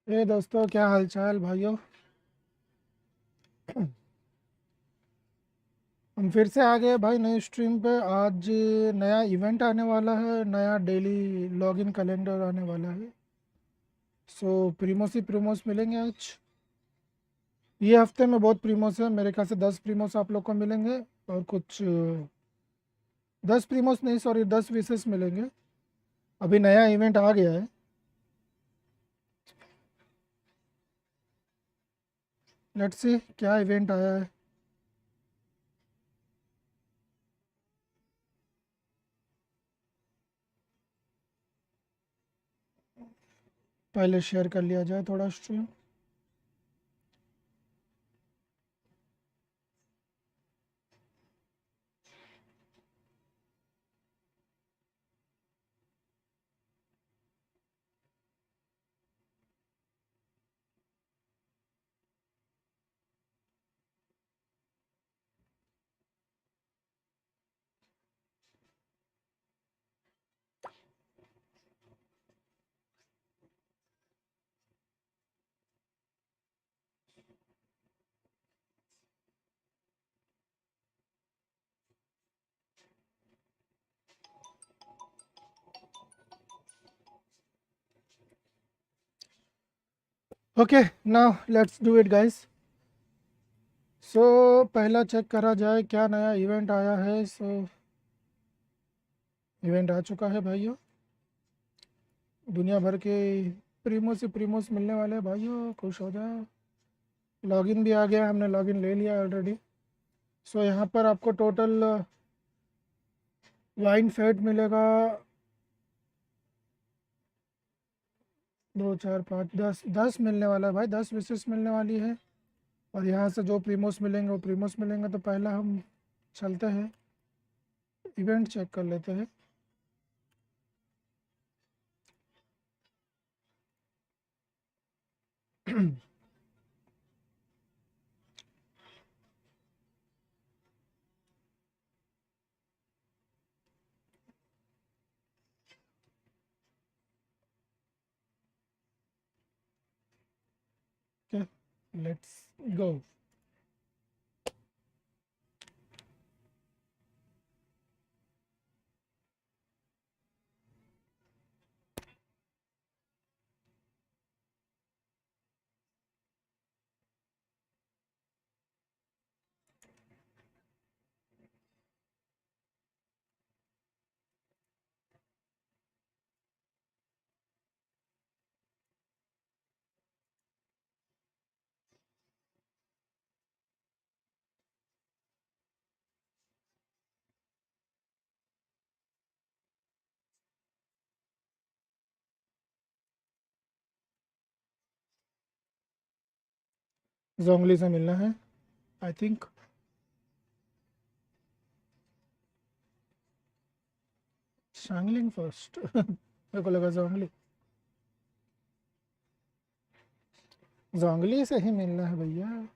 दोस्तों, क्या हालचाल भाइयों। हम फिर से आ गए भाई नई स्ट्रीम पे। आज नया इवेंट आने वाला है, नया डेली लॉगिन कैलेंडर आने वाला है। सो प्रीमोस ही प्रीमोस मिलेंगे आज। ये हफ्ते में बहुत प्रीमोस है, मेरे ख्याल से 10 प्रीमोस आप लोग को मिलेंगे। और कुछ 10 प्रीमोस नहीं, सॉरी, 10 विशेष मिलेंगे। अभी नया इवेंट आ गया है। लेट्स सी क्या इवेंट आया है। पहले शेयर कर लिया जाए थोड़ा stream. Okay, now let's do it guys. पहला चेक करा जाए क्या नया इवेंट आया है। इवेंट आ चुका है भाइयों। दुनिया भर के प्रीमो से प्रीमोस मिलने वाले हैं भाइयों, खुश हो जाओ। लॉगिन भी आ गया, हमने लॉगिन ले लिया ऑलरेडी। यहाँ पर आपको टोटल वाइन फेट मिलेगा। 2 4 5 10 मिलने वाला है भाई, 10 विशेष मिलने वाली है। और यहाँ से जो प्रीमोस मिलेंगे वो प्रीमोस मिलेंगे। तो पहला हम चलते हैं, इवेंट चेक कर लेते हैं। Okay, let's go. जोंगली से मिलना है आई थिंक। शांगलिंग फर्स्ट। मेरे को लगा जोंगली। जोंगली से ही मिलना है भैया।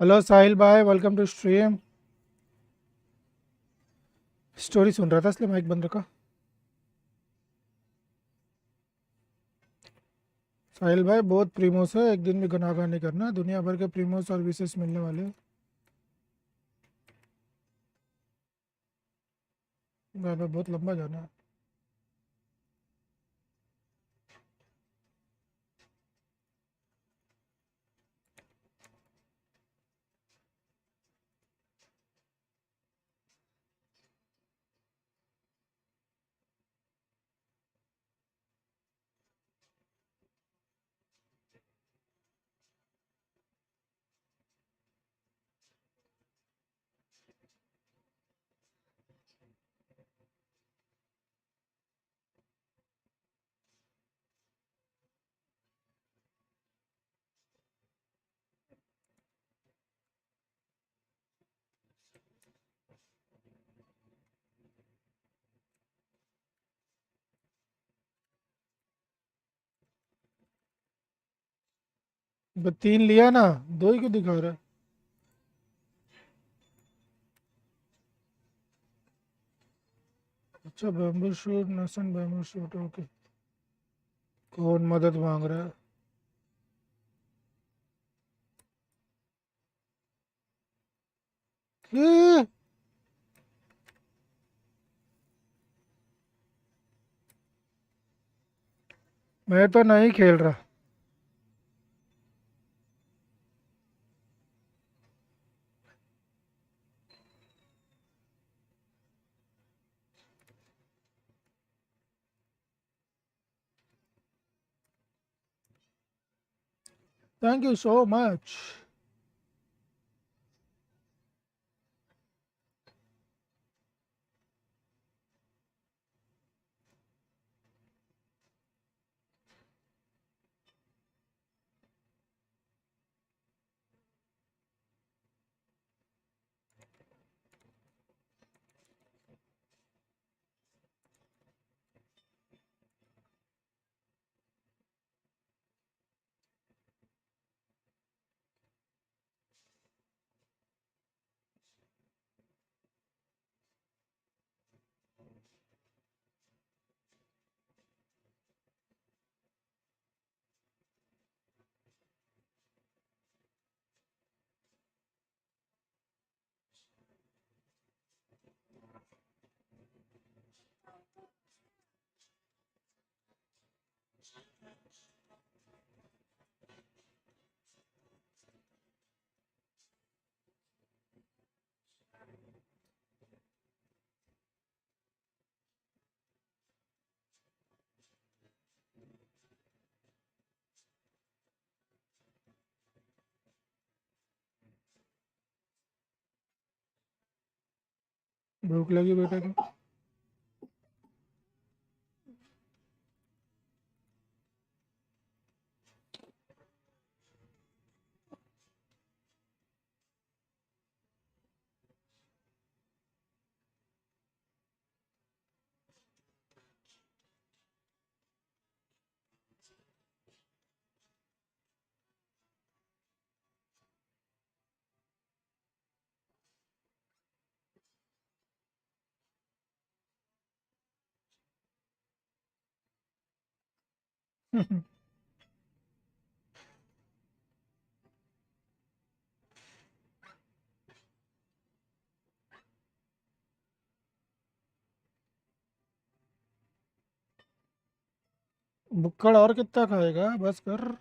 हेलो साहिल भाई, वेलकम टू स्ट्रीम। स्टोरी सुन रहा था इसलिए माइक बंद रखा। साहिल भाई बहुत प्रीमोस है, एक दिन भी गुनाहगार नहीं करना, दुनिया भर के प्रीमोस और विशेष मिलने वाले हैं। भाई भाई बहुत लंबा जाना है। तीन लिया ना, दो ही क्यों दिखा रहा है? अच्छा, बैम्बू शूट, नसन बैम्बू शूट, ओके। कौन मदद मांग रहा है? ये, मैं तो नहीं खेल रहा। Thank you so much. भूख लगी बेटा की। बुक्कड़ और कितना खाएगा, बस कर।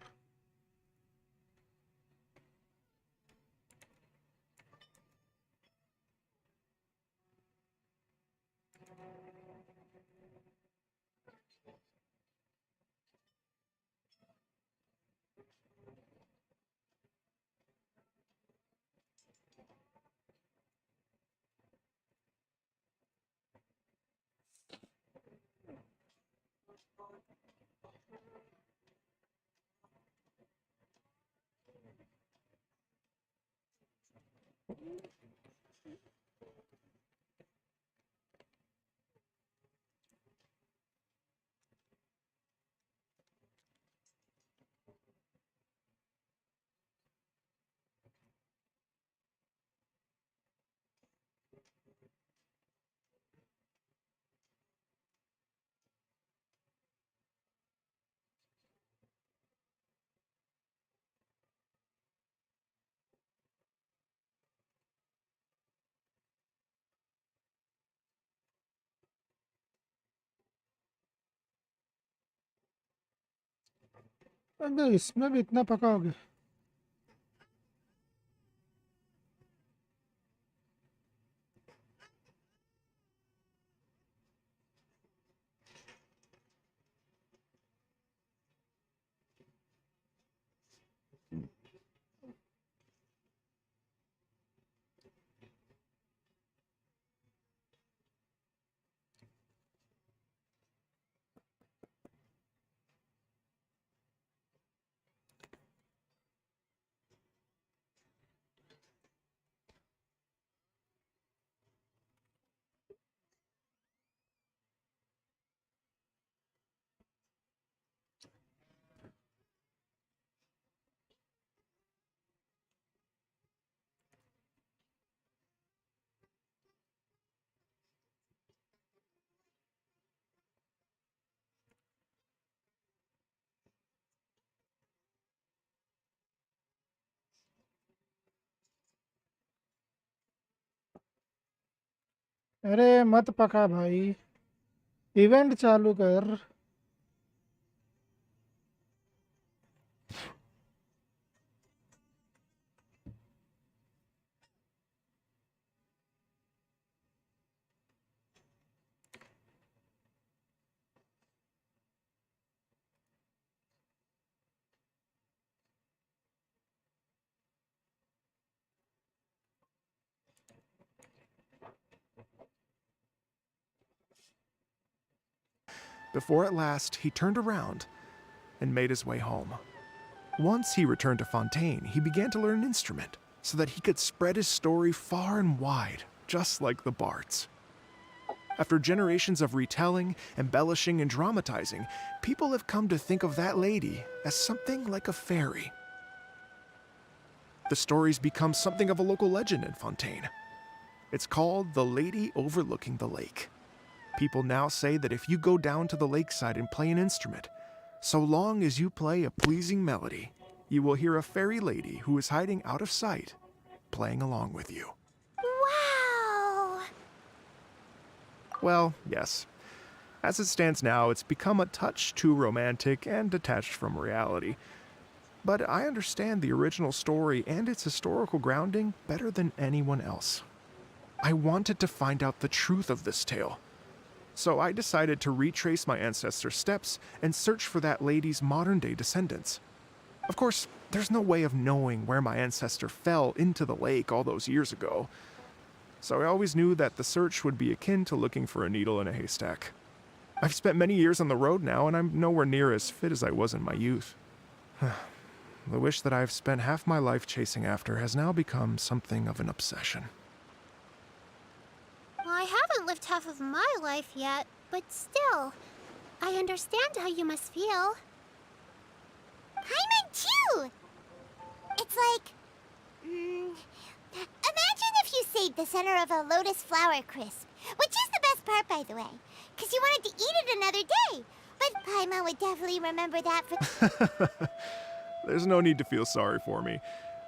अबे इसमें भी इतना पकाओगे? अरे मत पका भाई, इवेंट चालू कर। Before at last he turned around and made his way home. Once he returned to Fontaine, he began to learn an instrument so that he could spread his story far and wide, just like the bards. After generations of retelling, embellishing, and dramatizing, people have come to think of that lady as something like a fairy. The story's become something of a local legend in Fontaine. It's called the Lady Overlooking the Lake. People now say that if you go down to the lakeside and play an instrument, so long as you play a pleasing melody, you will hear a fairy lady who is hiding out of sight, playing along with you. Wow! Well, yes. As it stands now, it's become a touch too romantic and detached from reality. But I understand the original story and its historical grounding better than anyone else. I wanted to find out the truth of this tale. So I decided to retrace my ancestors' steps and search for that lady's modern-day descendants. Of course, there's no way of knowing where my ancestor fell into the lake all those years ago. So I always knew that the search would be akin to looking for a needle in a haystack. I've spent many years on the road now, and I'm nowhere near as fit as I was in my youth. The wish that I've spent half my life chasing after has now become something of an obsession. Well, I haven't lived half of my life yet, but still, I understand how you must feel. Paimon too! It's like... imagine if you saved the center of a lotus flower crisp, which is the best part, by the way, because you wanted to eat it another day. But Paimon would definitely remember that for... There's no need to feel sorry for me.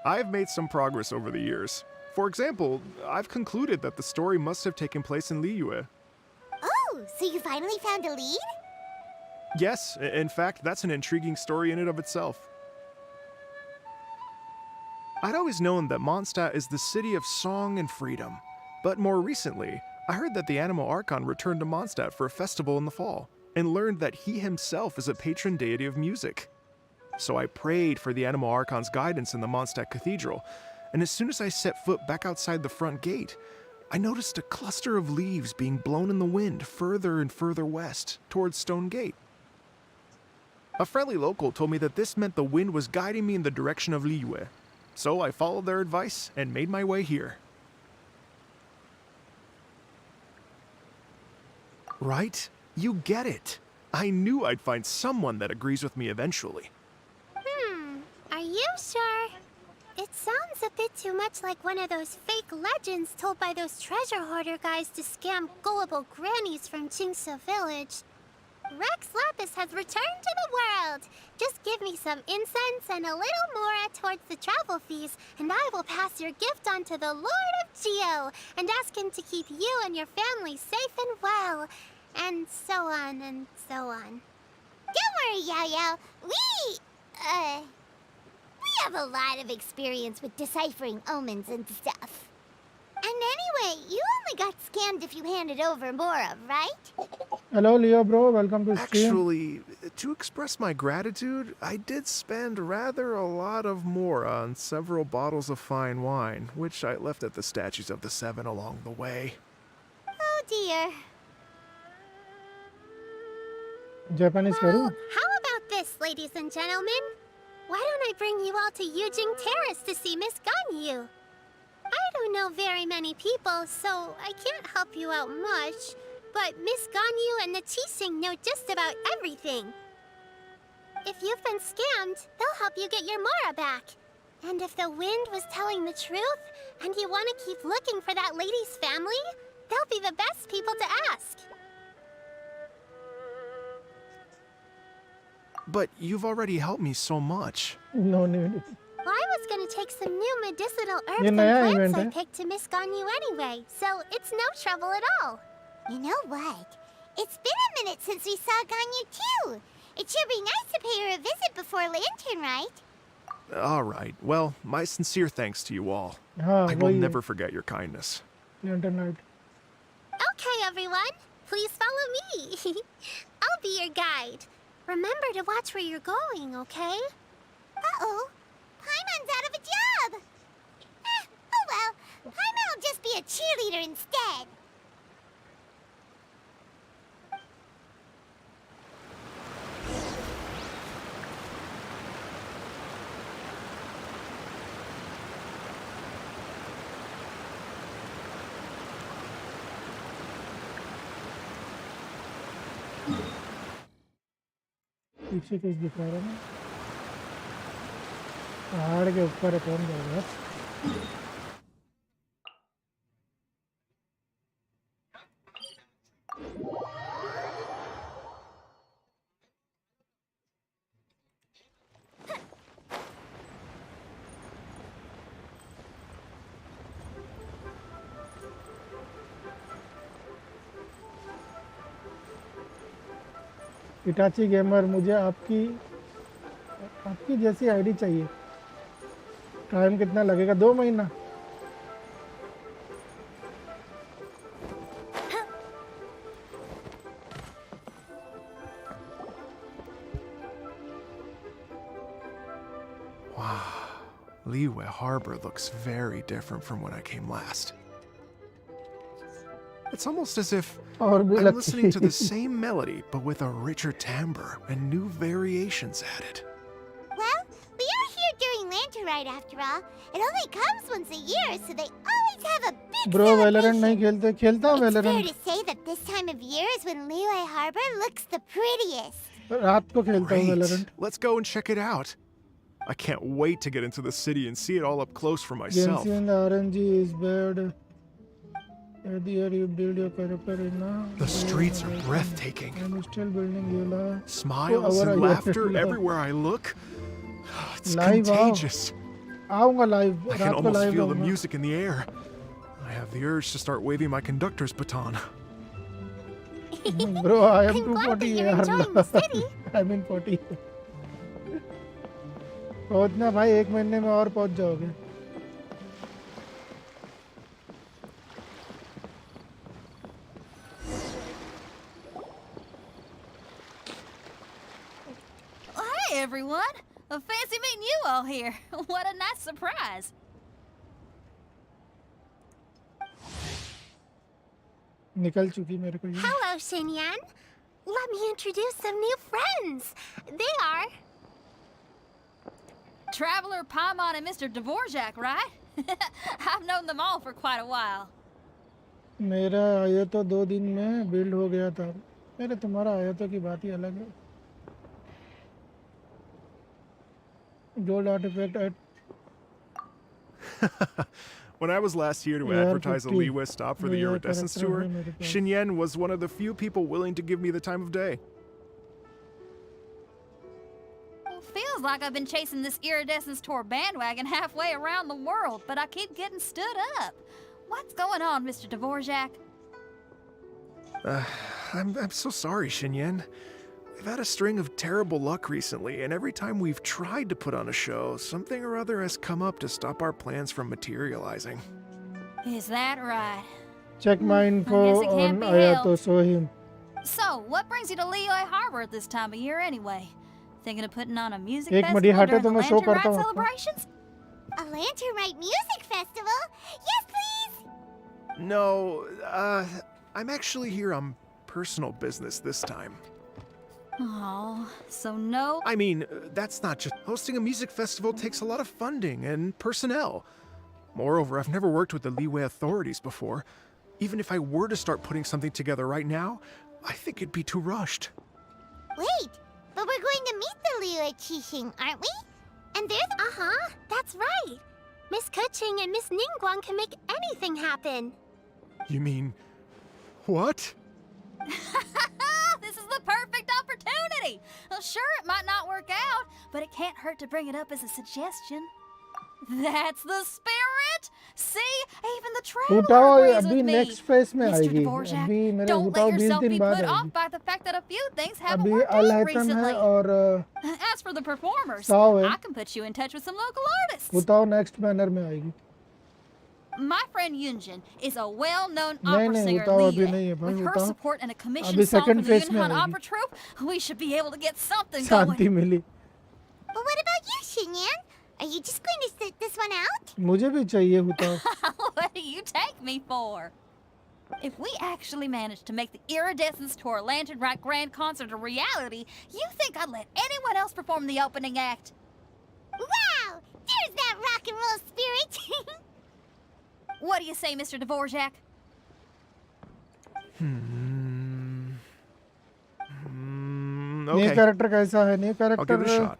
I've made some progress over the years. For example, I've concluded that the story must have taken place in Liyue. Oh, so you finally found a lead? Yes, in fact, that's an intriguing story in and of itself. I'd always known that Mondstadt is the city of song and freedom, but more recently, I heard that the Animal Archon returned to Mondstadt for a festival in the fall, and learned that he himself is a patron deity of music. So I prayed for the Animal Archon's guidance in the Mondstadt Cathedral, and as soon as I set foot back outside the front gate, I noticed a cluster of leaves being blown in the wind further and further west, towards Stone Gate. A friendly local told me that this meant the wind was guiding me in the direction of Liyue, so I followed their advice and made my way here. Right? You get it. I knew I'd find someone that agrees with me eventually. Are you sure? It sounds a bit too much like one of those fake legends told by those treasure hoarder guys to scam gullible grannies from Qingse Village. Rex Lapis has returned to the world. Just give me some incense and a little more towards the travel fees, and I will pass your gift on to the Lord of Geo and ask him to keep you and your family safe and well. And so on and so on. Don't worry, Yao Yao. We... We have a lot of experience with deciphering omens and stuff. And anyway, you only got scammed if you handed over Mora, right? Hello, Leo bro. Welcome to stream. Actually, to express my gratitude, I did spend rather a lot of more on several bottles of fine wine, which I left at the statues of the Seven along the way. Oh dear. Japanese Well, करूँ? how about this, ladies and gentlemen? Why don't I bring you all to Yujing Terrace to see Miss Ganyu? I don't know very many people, so I can't help you out much. But Miss Ganyu and the Qixing know just about everything. If you've been scammed, they'll help you get your Mora back. And if the wind was telling the truth, and you want to keep looking for that lady's family, they'll be the best people to ask. But you've already helped me so much. No need. Well, I was gonna take some new medicinal herbs ये and नया plants event I है. picked to Miss Ganyu anyway, so it's no trouble at all. You know what? It's been a minute since we saw Ganyu too. It should be nice to pay her a visit before Lantern, right? All right. Well, my sincere thanks to you all. हाँ I will वही है. never forget your kindness. Lantern night. Okay, everyone, please follow me. I'll be your guide. Remember to watch where you're going, okay? Uh-oh. Paimon's out of a job. Oh well, Paimon will just be a cheerleader instead. पीछे कुछ दिख रहा है ना? पहाड़ के ऊपर है, कौन जाएगा? इटाची गेमर, मुझे आपकी जैसी आईडी चाहिए. टाइम कितना लगेगा? 2 महीना. Wow. Liyue Harbor looks very different from when I came last. It's almost as if और भी I'm listening to the लगती. same melody, but with a richer timbre and new variations added. Well, we are here during Lantern Rite after all. It only comes once a year, so they always have a big Bro, celebration. Valorant नहीं खेलते. खेलता हूँ It's fair Valorant. to say that this time of year is when Liyue Harbor looks the prettiest. रात को खेलता हूँ Great. Valorant. Let's go and check it out. I can't wait to get into the city and see it all up close for myself. Genshin RNG is bad. At the year you build your character in The streets are breathtaking. I'm still building Yola. Smiles our and idea. laughter everywhere I look. It's Live, wow. contagious. आऊँगा live. I रात can को almost live feel the आऊँगा. music in the air. I have the urge to start waving my conductor's baton. Bro, I am I'm glad that 240 you're यार. enjoying the city. I'm in 40. पहुँचना भाई, 1 महीने में और पहुँच जाओगे. Hey everyone! Fancy meeting you all here. What a nice surprise. निकल चुकी मेरे को ये. Hello, Xinyan. Let me introduce some new friends. They are... Traveler, Paimon, and Mr. Dvorak, right? I've known them all for quite a while. मेरा आया तो 2 दिन में बिल्ड हो गया था. मेरे तुम्हारा आया तो की बात ही अलग है. Gold artifact at When I was last here to Yeah, advertise a 50. Liyue stop for the Yeah, Iridescence character tour, है मेरे पास. Xinyan was one of the few people willing to give me the time of day. Well, feels like I've been chasing this Iridescence tour bandwagon halfway around the world, but I keep getting stood up. What's going on, Mr. Dvorak? I'm so sorry, Xinyan. We've had a string of terrible luck recently, and every time we've tried to put on a show, something or other has come up to stop our plans from materializing. Is that right? Check my info guess it can't on be Ayato helped. Sohim. So, what brings you to Liyue Harbor at this time of year anyway? Thinking of putting on a music एक minute ये festival हटे during तो the मैं show Lantern करता Rite हूँ आपको. A celebrations? Lantern Rite Music Festival? Yes, please! No, I'm actually here on personal business this time. Oh, so no. I mean, that's not just. Hosting a music festival takes a lot of funding and personnel. Moreover, I've never worked with the Liyue authorities before. Even if I were to start putting something together right now, I think it'd be too rushed. Wait, but we're going to meet the Liyue Qixing, aren't we? And there's... Uh-huh, that's right. Miss Keqing and Miss Ningguang can make anything happen. You mean. What? This is the perfect opportunity! Well, sure, it might not work out, but it can't hurt to bring it up as a suggestion. That's the spirit! See? Even the traveler हुटाओ agrees अभी with me. next phase में Mr. आएगी. Dvorak, अभी मेरे don't हुटाओ let 20 yourself दिन be बाद put off आएगी. by the fact that a few things haven't अभी worked out अलहैतम है recently. और As for the performers, xiao है. I can put you in touch with some local artists. हुटाओ next banner में आएगी. My friend Yunjin is a well-known नहीं, opera नहीं, singer at हुटाओ अभी नहीं है Liyue. भाई, With her हुटाओ. support and a commissioned अभी song from second the phase में Yunhan आएगी. Opera Troupe, we should be able to get something Shanti going. Milli. But what about you, Xinyan? Are you just going to sit this one out? मुझे भी चाहिए हुटाओ. What do you take me for? If we actually manage to make the Iridescence Tour Lantern Rite Grand Concert a reality, you think I'd let anyone else perform the opening act? Wow! There's that rock and roll spirit! What do you say, Mr. Dvorak? New Okay, character कैसा है? New I'll give it a character shot.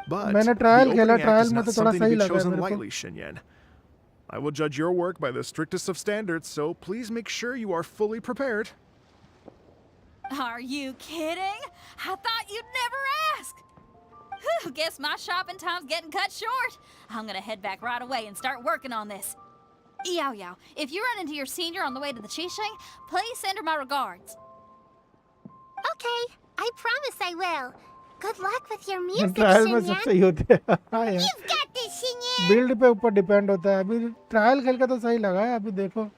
But मैंने the trial opening खेला. act trial is में not तो थोड़ा something to सही be लगा chosen मेरे को. lightly, Xinyan. I will judge your work by the strictest of standards, so please make sure you are fully prepared. Are you kidding? I thought you'd never ask. Whew, guess my shopping time's getting cut short. I'm gonna head back right away and start working on this. Yao Yao, if you run into your senior on the way to the Qixing, please send her my regards. Okay, I promise I will. Good luck with your music, trial में सब Xinyan. सही होते हैं. हाँ यार. You've got this, Xinyan. Build पे ऊपर depend होता है. अभी ट्रायल खेल के तो सही लगा है. अभी देखो.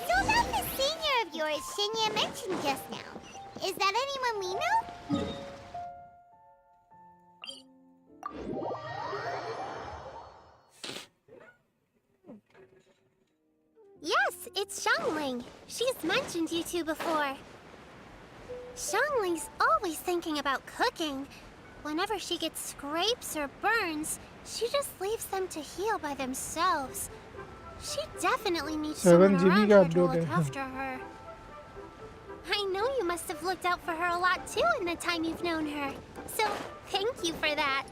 So about the senior of yours Xinyan mentioned just now. Is that anyone we know? Yes, it's Xiangling. She's mentioned you two before. Xiangling's always thinking about cooking. Whenever she gets scrapes or burns, she just leaves them to heal by themselves. She definitely needs 7 someone GB around का her to upload look है. after her. I know you must have looked out for her a lot too in the time you've known her. So, thank you for that.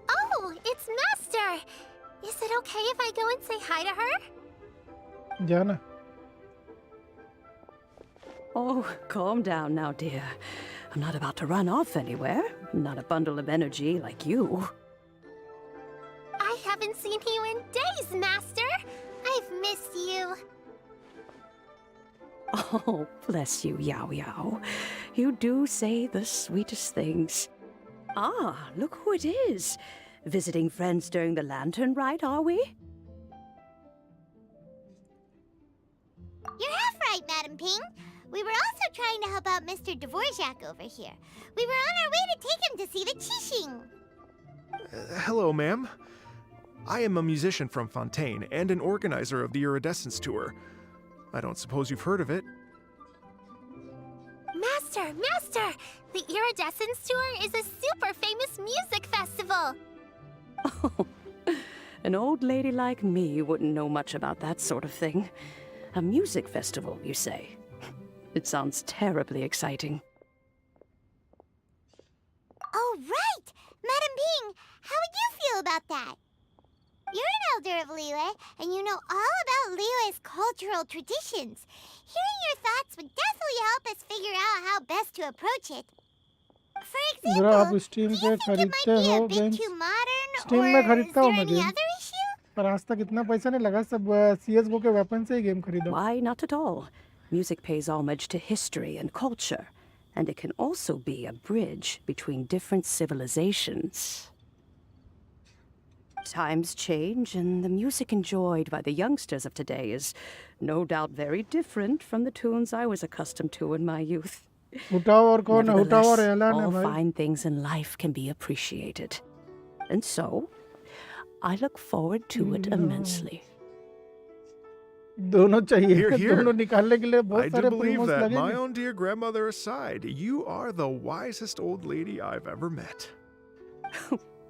Oh, it's Master! Is it okay if I go and say hi to her? जाना. Oh, calm down now, dear. I'm not about to run off anywhere. I'm not a bundle of energy like you. I haven't seen you in days, Master! I've missed you. Oh, bless you, Yao Yao. You do say the sweetest things. Ah, look who it is. Visiting friends during the Lantern Rite, are we? You're half right, Madam Ping. We were also trying to help out Mr. Dvorak over here. We were on our way to take him to see the Qixing. Hello, ma'am. I am a musician from Fontaine and an organizer of the Iridescence Tour. I don't suppose you've heard of it. Master! The Iridescence Tour is a super famous music festival. Oh, an old lady like me wouldn't know much about that sort of thing. A music festival, you say? It sounds terribly exciting. Oh, right! Madam Ping, how would you feel about that? You're an elder of Liyue, and you know all about Liyue's cultural traditions. Hearing your thoughts would definitely help us figure out how best to approach it. For जरा आप example, steam do you पे think it might खरीदते be हो a bit games? too modern, Steam or में is खरीदता there हूँ मैं any games. other issue? पर आज तक इतना पैसा नहीं लगा, सब CS:GO के वेपन से ही गेम खरीदा। Why, not at all. Music pays homage to history and culture, and it can also be a bridge between different civilizations. Times change, and the music enjoyed by the youngsters of today is no doubt very different from the tunes I was accustomed to in my youth. हुटाओ और कौन है? हुटाओ और Nevertheless, एलान है all भाई। fine things in life can be appreciated. And so, I look forward to it immensely. दोनों चाहिए। Here, here. दोनों निकालने के लिए बहुत I do सारे believe प्रीमोस that, my लगेंगे। own dear grandmother aside, you are the wisest old lady I've ever met.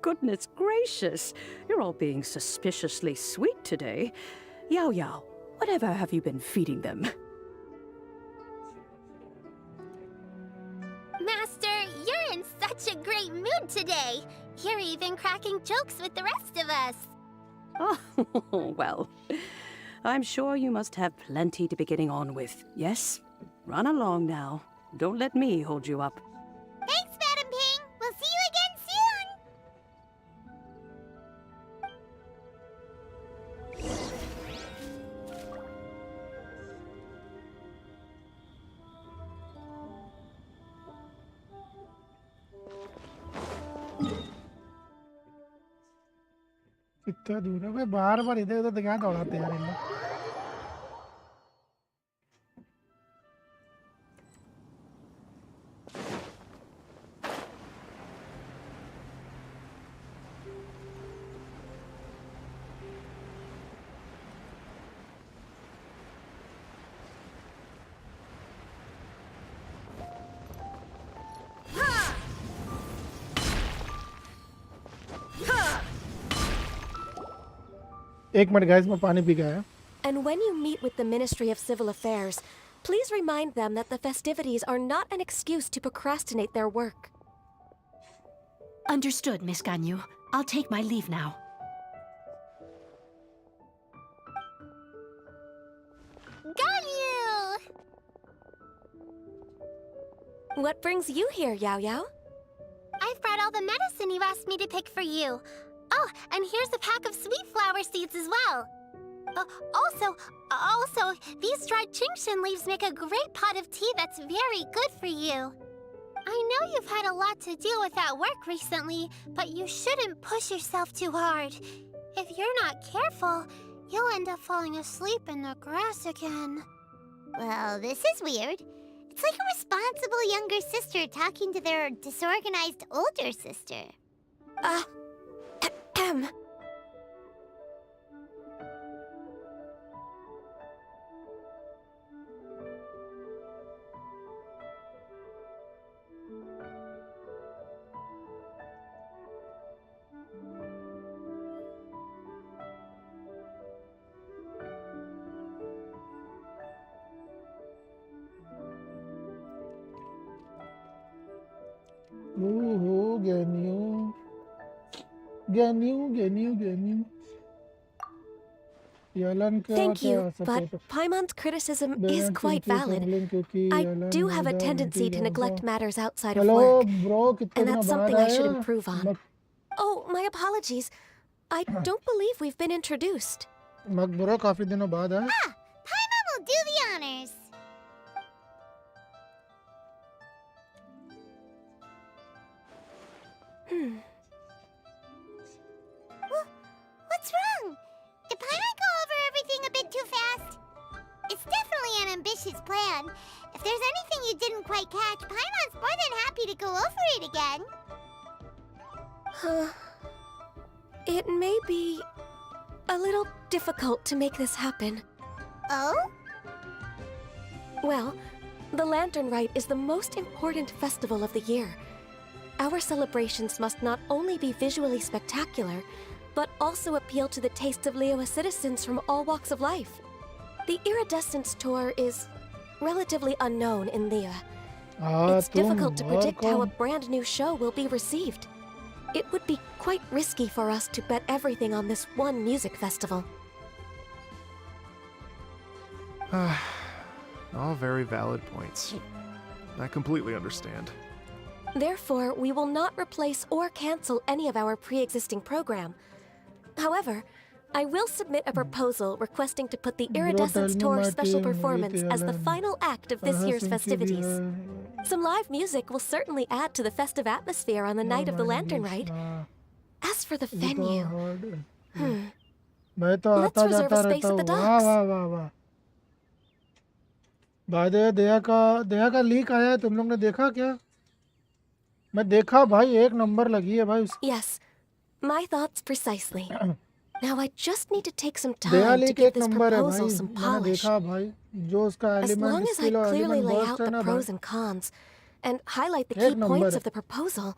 Goodness gracious, you're all being suspiciously sweet today. Yao Yao, whatever have you been feeding them? Master, you're in such a great mood today. You're even cracking jokes with the rest of us. Oh, well, I'm sure you must have plenty to be getting on with. Yes? Run along now. Don't let me hold you up. Thanks, Madam Ping. We'll see you again soon. कितना दूर है भाई? बार बार इधर उधर दिखा दौड़ाते यार इन लोग। एक मिनट गाइस, मैं पानी पी गया। And when you meet with the Ministry of Civil Affairs, please remind them that the festivities are not an excuse to procrastinate their work. Understood, Miss Ganyu. I'll take my leave now. Ganyu! What brings you here, Yao Yao? I've brought all the medicine you asked me to pick for you. Oh, and here's a pack of sweet flower seeds as well. Also, these dried Qingshan leaves make a great pot of tea that's very good for you. I know you've had a lot to deal with at work recently, but you shouldn't push yourself too hard. If you're not careful, you'll end up falling asleep in the grass again. Well, this is weird. It's like a responsible younger sister talking to their disorganized older sister. Ahem. ओहो गैन्यू गैन्यू यालन का Thank क्या you, support but Paimon's criticism is Parents quite increase valid. handling क्योंकि I यालन do have a ज़्यादा tendency to उनकी neglect ज़्यादा- matters outside of hello work, bro, कितने and दिनों that's बाद something I should आया? improve on. मक Oh, my apologies. I don't believe we've been introduced. Bro काफी दिनों बाद आया। Paimon will do the honors. What's wrong? Did Paimon go over everything a bit too fast? It's definitely an ambitious plan. If there's anything you didn't quite catch, Paimon's more than happy to go over it again. It may be a little difficult to make this happen. Oh? Well, the Lantern Rite is the most important festival of the year. Our celebrations must not only be visually spectacular, but also appeal to the tastes of Liyue citizens from all walks of life. The Iridescence Tour is relatively unknown in Liyue. It's difficult to predict how a brand new show will be received. It would be quite risky for us to bet everything on this one music festival. All very valid points. I completely understand. Therefore, we will not replace or cancel any of our pre-existing program. However, I will submit a proposal requesting to put the Bro, Iridescence tell me Tour my special team, performance Riti as the Alan. final act of this कहाँ year's सुनती भी festivities. है? Some live music will certainly add to the festive atmosphere on the night of the lantern ride. हाँ, As for the ये तो venue, hard है। hmm, मैं तो let's आता reserve जाता a space रहता at हूँ। the वाह docks. वाह वाह वाह। भाई दया का लीक आया है, तुम लोग ने देखा क्या? मैं देखा भाई, एक नंबर लगी है भाई उसकी। Yes, my thoughts precisely. Now I just need to take some Daya time to leak give एक this नंबर है भाई, proposal some मैंने polish. देखा भाई, जो उसका As element long as I skill और clearly element lay burst out है the ना pros भाई, and cons and highlight the एक key नंबर points है। of the proposal,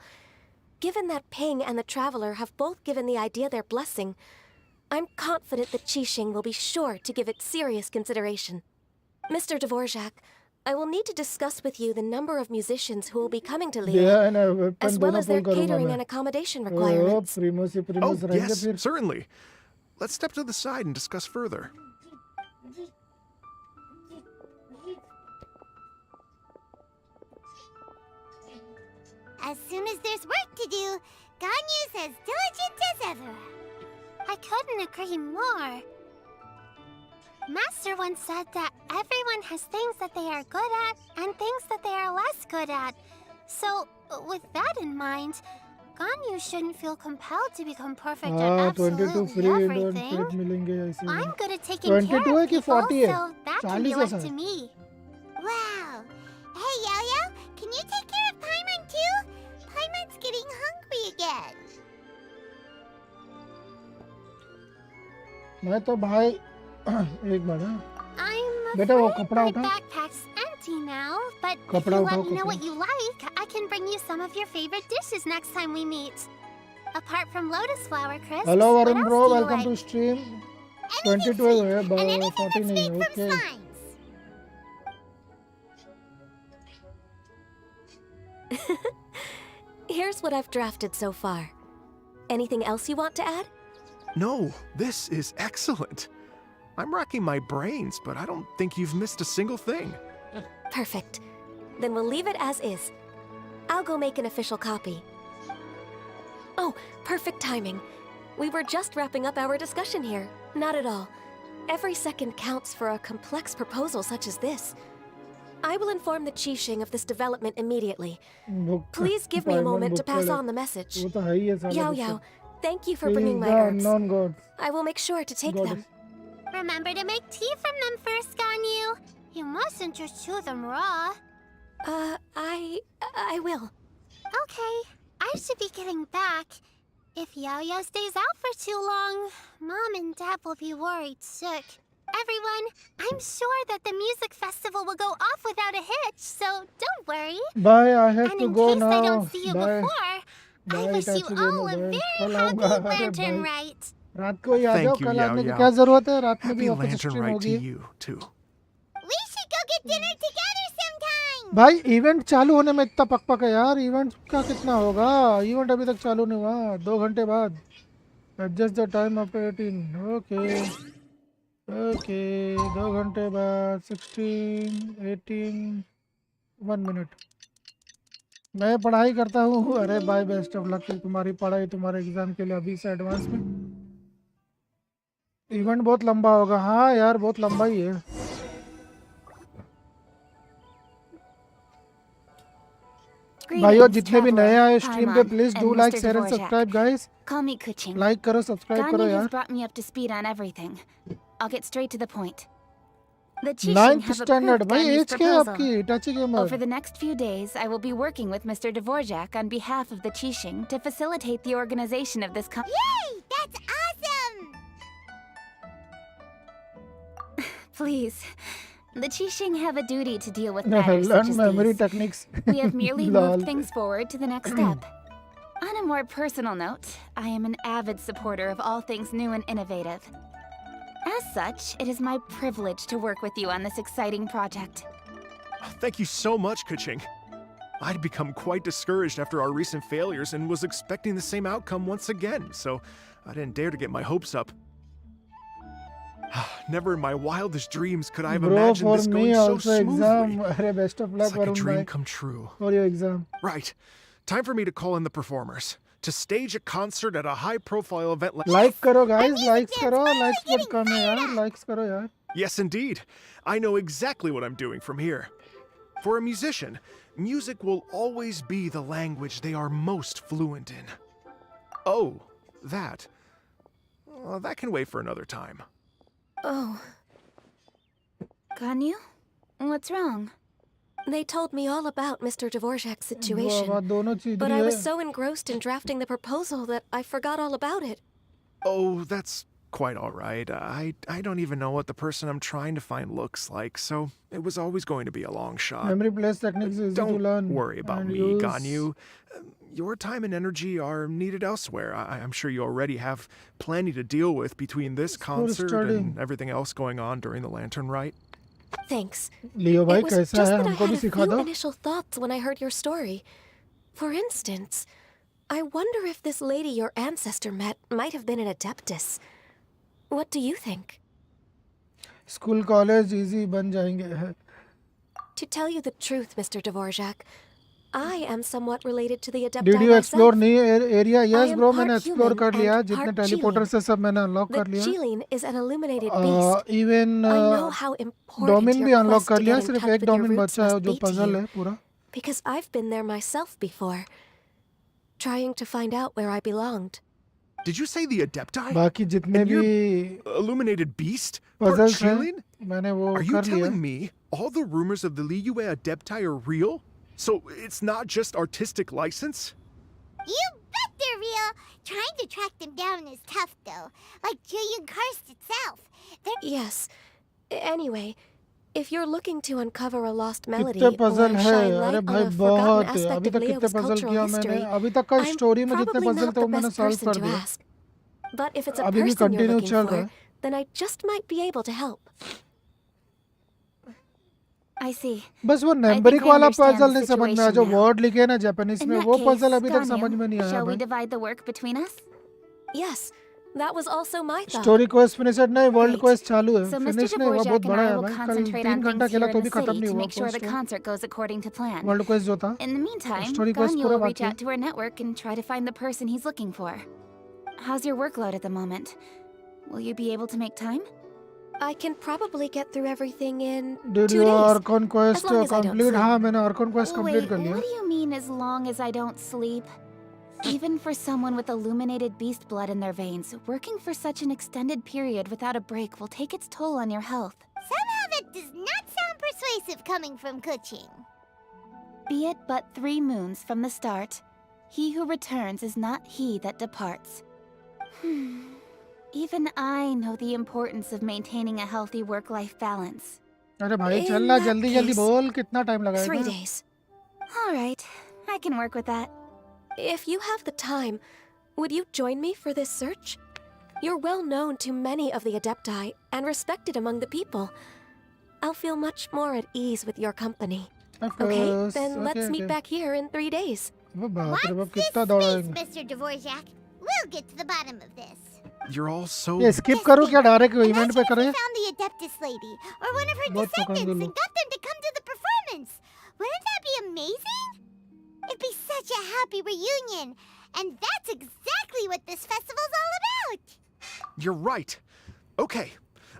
given that Ping and the Traveler have both given the idea their blessing, I'm confident that Qixing will be sure to give it serious consideration. Mr. Dvorak, I will need to discuss with you the number of musicians who will be coming to Daya Leo, है ना, weapon as well दोनों as their पुल करूंगा catering मैं। and accommodation O requirements. प्रीमोस he Oh, प्रीमोस रहेंगे yes, फिर। certainly. Let's step to the side and discuss further. As soon as there's work to do, Ganyu's as diligent as ever. I couldn't agree more. Master once said that everyone has things that they are good at and things that they are less good at. So, with that in mind, Ganyu shouldn't feel compelled to become perfect at हाँ 22 absolutely free indoor everything. पेट मिलेंगे ऐसे। I'm good at taking care 22 है of कि people, 40 है? so that can 40 be है left शायद। to me. Wow. Hey, Yo-Yo, can you take care of Paimon too? Paimon's getting hungry again. मैं तो भाई एक बार है। I'm बेटा वो afraid कपड़ा my उठा। backpack's empty now, but if कपड़ा you उठाओ, let me know कपड़ा। what you like, I can bring you some of your favorite dishes next time we meet. Apart from lotus flower crisps, hello what Varun else bro, do you welcome like? To stream. Anything 22 sweet, है, and anything 40 that's नहीं है। made from okay. slimes. Here's what I've drafted so far. Anything else you want to add? No, this is excellent. I'm racking my brains, but I don't think you've missed a single thing. Perfect. Then we'll leave it as is. I'll go make an official copy. Oh, perfect timing. We were just wrapping up our discussion here. Not at all. Every second counts for a complex proposal such as this. I will inform the Qixing of this development immediately. Please give me a moment to pass on the message. वो तो है ही है साला Yao कुछ। Yao, thank you for He bringing is my the herbs. unknown god. I will make sure to take them. Remember to make tea from them first, Ganyu. You mustn't just chew them raw. I will. Okay, I should be getting back. If Yao-Yao stays out for too long, Mom and Dad will be worried sick. Everyone, I'm sure that the music festival will go off without a hitch, so don't worry. Bye, I have And to in go case now. I don't see you Bye. before, I Bye, wish you Itachi all a Geno, bye. very कल happy आऊंगा। अरे lantern bye। rite. रात को ही आ Thank जाओ, you, कल Yao आने की Yao. क्या जरूरत है? रात में Happy भी office lantern stream ride to होगी। you, too. We should go get dinner together sometime. भाई इवेंट चालू होने में इतना पकपक है यार। इवेंट का कितना होगा? इवेंट अभी तक चालू नहीं हुआ। 2 घंटे बाद। Adjust the time of 18। Okay okay 2 घंटे बाद 16 18 1 मिनट। मैं पढ़ाई करता हूँ। अरे बाय, बेस्ट ऑफ लक। तुम्हारी पढ़ाई तुम्हारे एग्जाम के लिए अभी से एडवांस में। इवेंट बहुत लंबा होगा। हाँ यार बहुत लंबा ही है। भाइयों जितने भी नए आए स्ट्रीम पे please do like share and subscribe guys. Call me Kuching. Like करो, सब्सक्राइब करो Ganyu has यार। brought me up to speed on everything. I'll get straight to the point. The Qixing 9th have standard. approved भाई Ganyu's as क्या है proposal. आपकी? Itachi gamer. Over the next few days, I will be working with Mr. Dvorak on behalf of the Qixing to facilitate the organization of this Yay! That's awesome! Please, the Qixing have a duty to deal with matters such learn as memory these. Techniques. We have merely moved things forward to the next step. On a more personal note, I am an avid supporter of all things new and innovative. As such, it is my privilege to work with you on this exciting project. Thank you so much, Kuching. I'd become quite discouraged after our recent failures and was expecting the same outcome once again, so I didn't dare to get my hopes up. Never in my wildest dreams could I have Bro, imagined for this me going so also exam. smoothly. अरे best of It's luck like a Varun dream भाई come true. for your exam. Right. Time for me to call in the performers. To stage a concert at a high-profile event like... like करो guys, music likes dance करो, finally likes बहुत getting कम है fired यार, up. Likes करो यार. Yes, indeed. I know exactly what I'm doing from here. For a musician, music will always be the language they are most fluent in. Oh, that. Well, that can wait for another time. Oh, Ganyu? What's wrong? they told me all about Mr. Dvorak's वाह situation. वाह, दोनों चीज But रही I है. was so engrossed in drafting the proposal that I forgot all about it. Oh, that's quite all right. I don't even know what the person I'm trying to find looks like, so it was always going to be a long shot. Memory place techniques is easy to Don't learn worry about and me, use. Ganyu. Your time and energy are needed elsewhere. I'm sure you already have plenty to deal with between this concert studying. and everything else going on during the Lantern Rite. Thanks. लियो भाई It was कैसा just है, that I हमको had भी a सिखा few दो. initial thoughts when I heard your story. For instance, I wonder if this lady your ancestor met might have been an adeptus. What do you think? School college easy बन जाएंगे. To tell you the truth, Mr. Dvorak, I am somewhat related to the adepti Did you myself. explore new area? Yes am bro, part मैंने explore human कर लिया. and जितने part teleporter Qilin. से सब मैंने unlock The कर लिया. Qilin is an illuminated beast. Even I know how important domain भी your unlock quest कर to लिया. get in सिर्फ touch एक with your domain roots बचा है must जो be to puzzle you. है पूरा. Because I've been there myself before, trying to find out where I belonged. Did you say the Adepti? बाकी जितने And भी Illuminated Beast? Part puzzles हैं Qilin? मैंने वो Are you कर लिया. telling me all the rumors of the Liyue Adepti are real? So it's not just artistic license? You bet they're real. Trying to track them down is tough, though. Like Julian Karst itself. They're Yes. Anyway, if you're looking to uncover a lost melody कितने or puzzle है. shine अरे light भाई on a बहुत forgotten है. aspect अभी of तक कितने Leo's puzzle cultural किया मैंने. history, अभी तक का I'm story में जितने probably puzzle not थे the वो मैंने best solve person कर to दिया. ask. But if it's a अभी भी person you're continue looking चल रहा for, है. then I just might be able to help. I see. बस वो I नंबरिंग think I वाला understand puzzle the नहीं समझ में आया. situation जो now. word लिखे हैं ना जापानीज In में that वो case, puzzle अभी तक समझ में Ganyu, नहीं आया shall we भाई. divide the work between us? Yes, that was also my thought. Story quest finish नहीं, वर्ल्ड Great. क्वेस्ट चालू है. So Mr. फिनिश नहीं हुआ, बहुत Dvorak and बड़ा I है will भाई. कल concentrate 3 on घंटा things खेला here तो in भी the खत्म city नहीं to हुआ make sure the post. concert goes according to plan. World quest जो था. In the meantime, Story quest Ganyu पूरा will reach बाकी out to our network and try to find the person he's looking for. How's your workload at the moment? Will you be able to make time? I can probably get through everything in Did 2 you days. Archon quest as long as I don't complete? sleep. हाँ मैंने Archon quest complete Wait, कर लिया. what do you mean as long as I don't sleep? Even for someone with illuminated beast blood in their veins, working for such an extended period without a break will take its toll on your health. somehow that does not sound persuasive coming from Kuching. Be it but 3 moons from the start, he who returns is not he that departs. Even I know the importance of maintaining a healthy work-life balance. अरे भाई In चलना that जल्दी जल्दी case, बोल कितना time 3 लगाएगा. days. All right, I can work with that. If you have the time, would you join me for this search? You're well known to many of the Adepti and respected among the people. I'll feel much more at ease with your company. Of Okay, course. then let's Okay, meet okay. back here in 3 days. वो बाप रे बाप Watch this कितना space, दौड़ाएंगे. Mr. Dvorak. We'll get to the bottom of this. You're all so... ये skip करूँ क्या direct event पे Imagine if करें? we found the Adeptus lady, or one of her बहुत पकड़ descendants, low. and got them to come to the performance. Wouldn't that be amazing? It'd be such a happy reunion. And that's exactly what this festival's all about. You're right. Okay,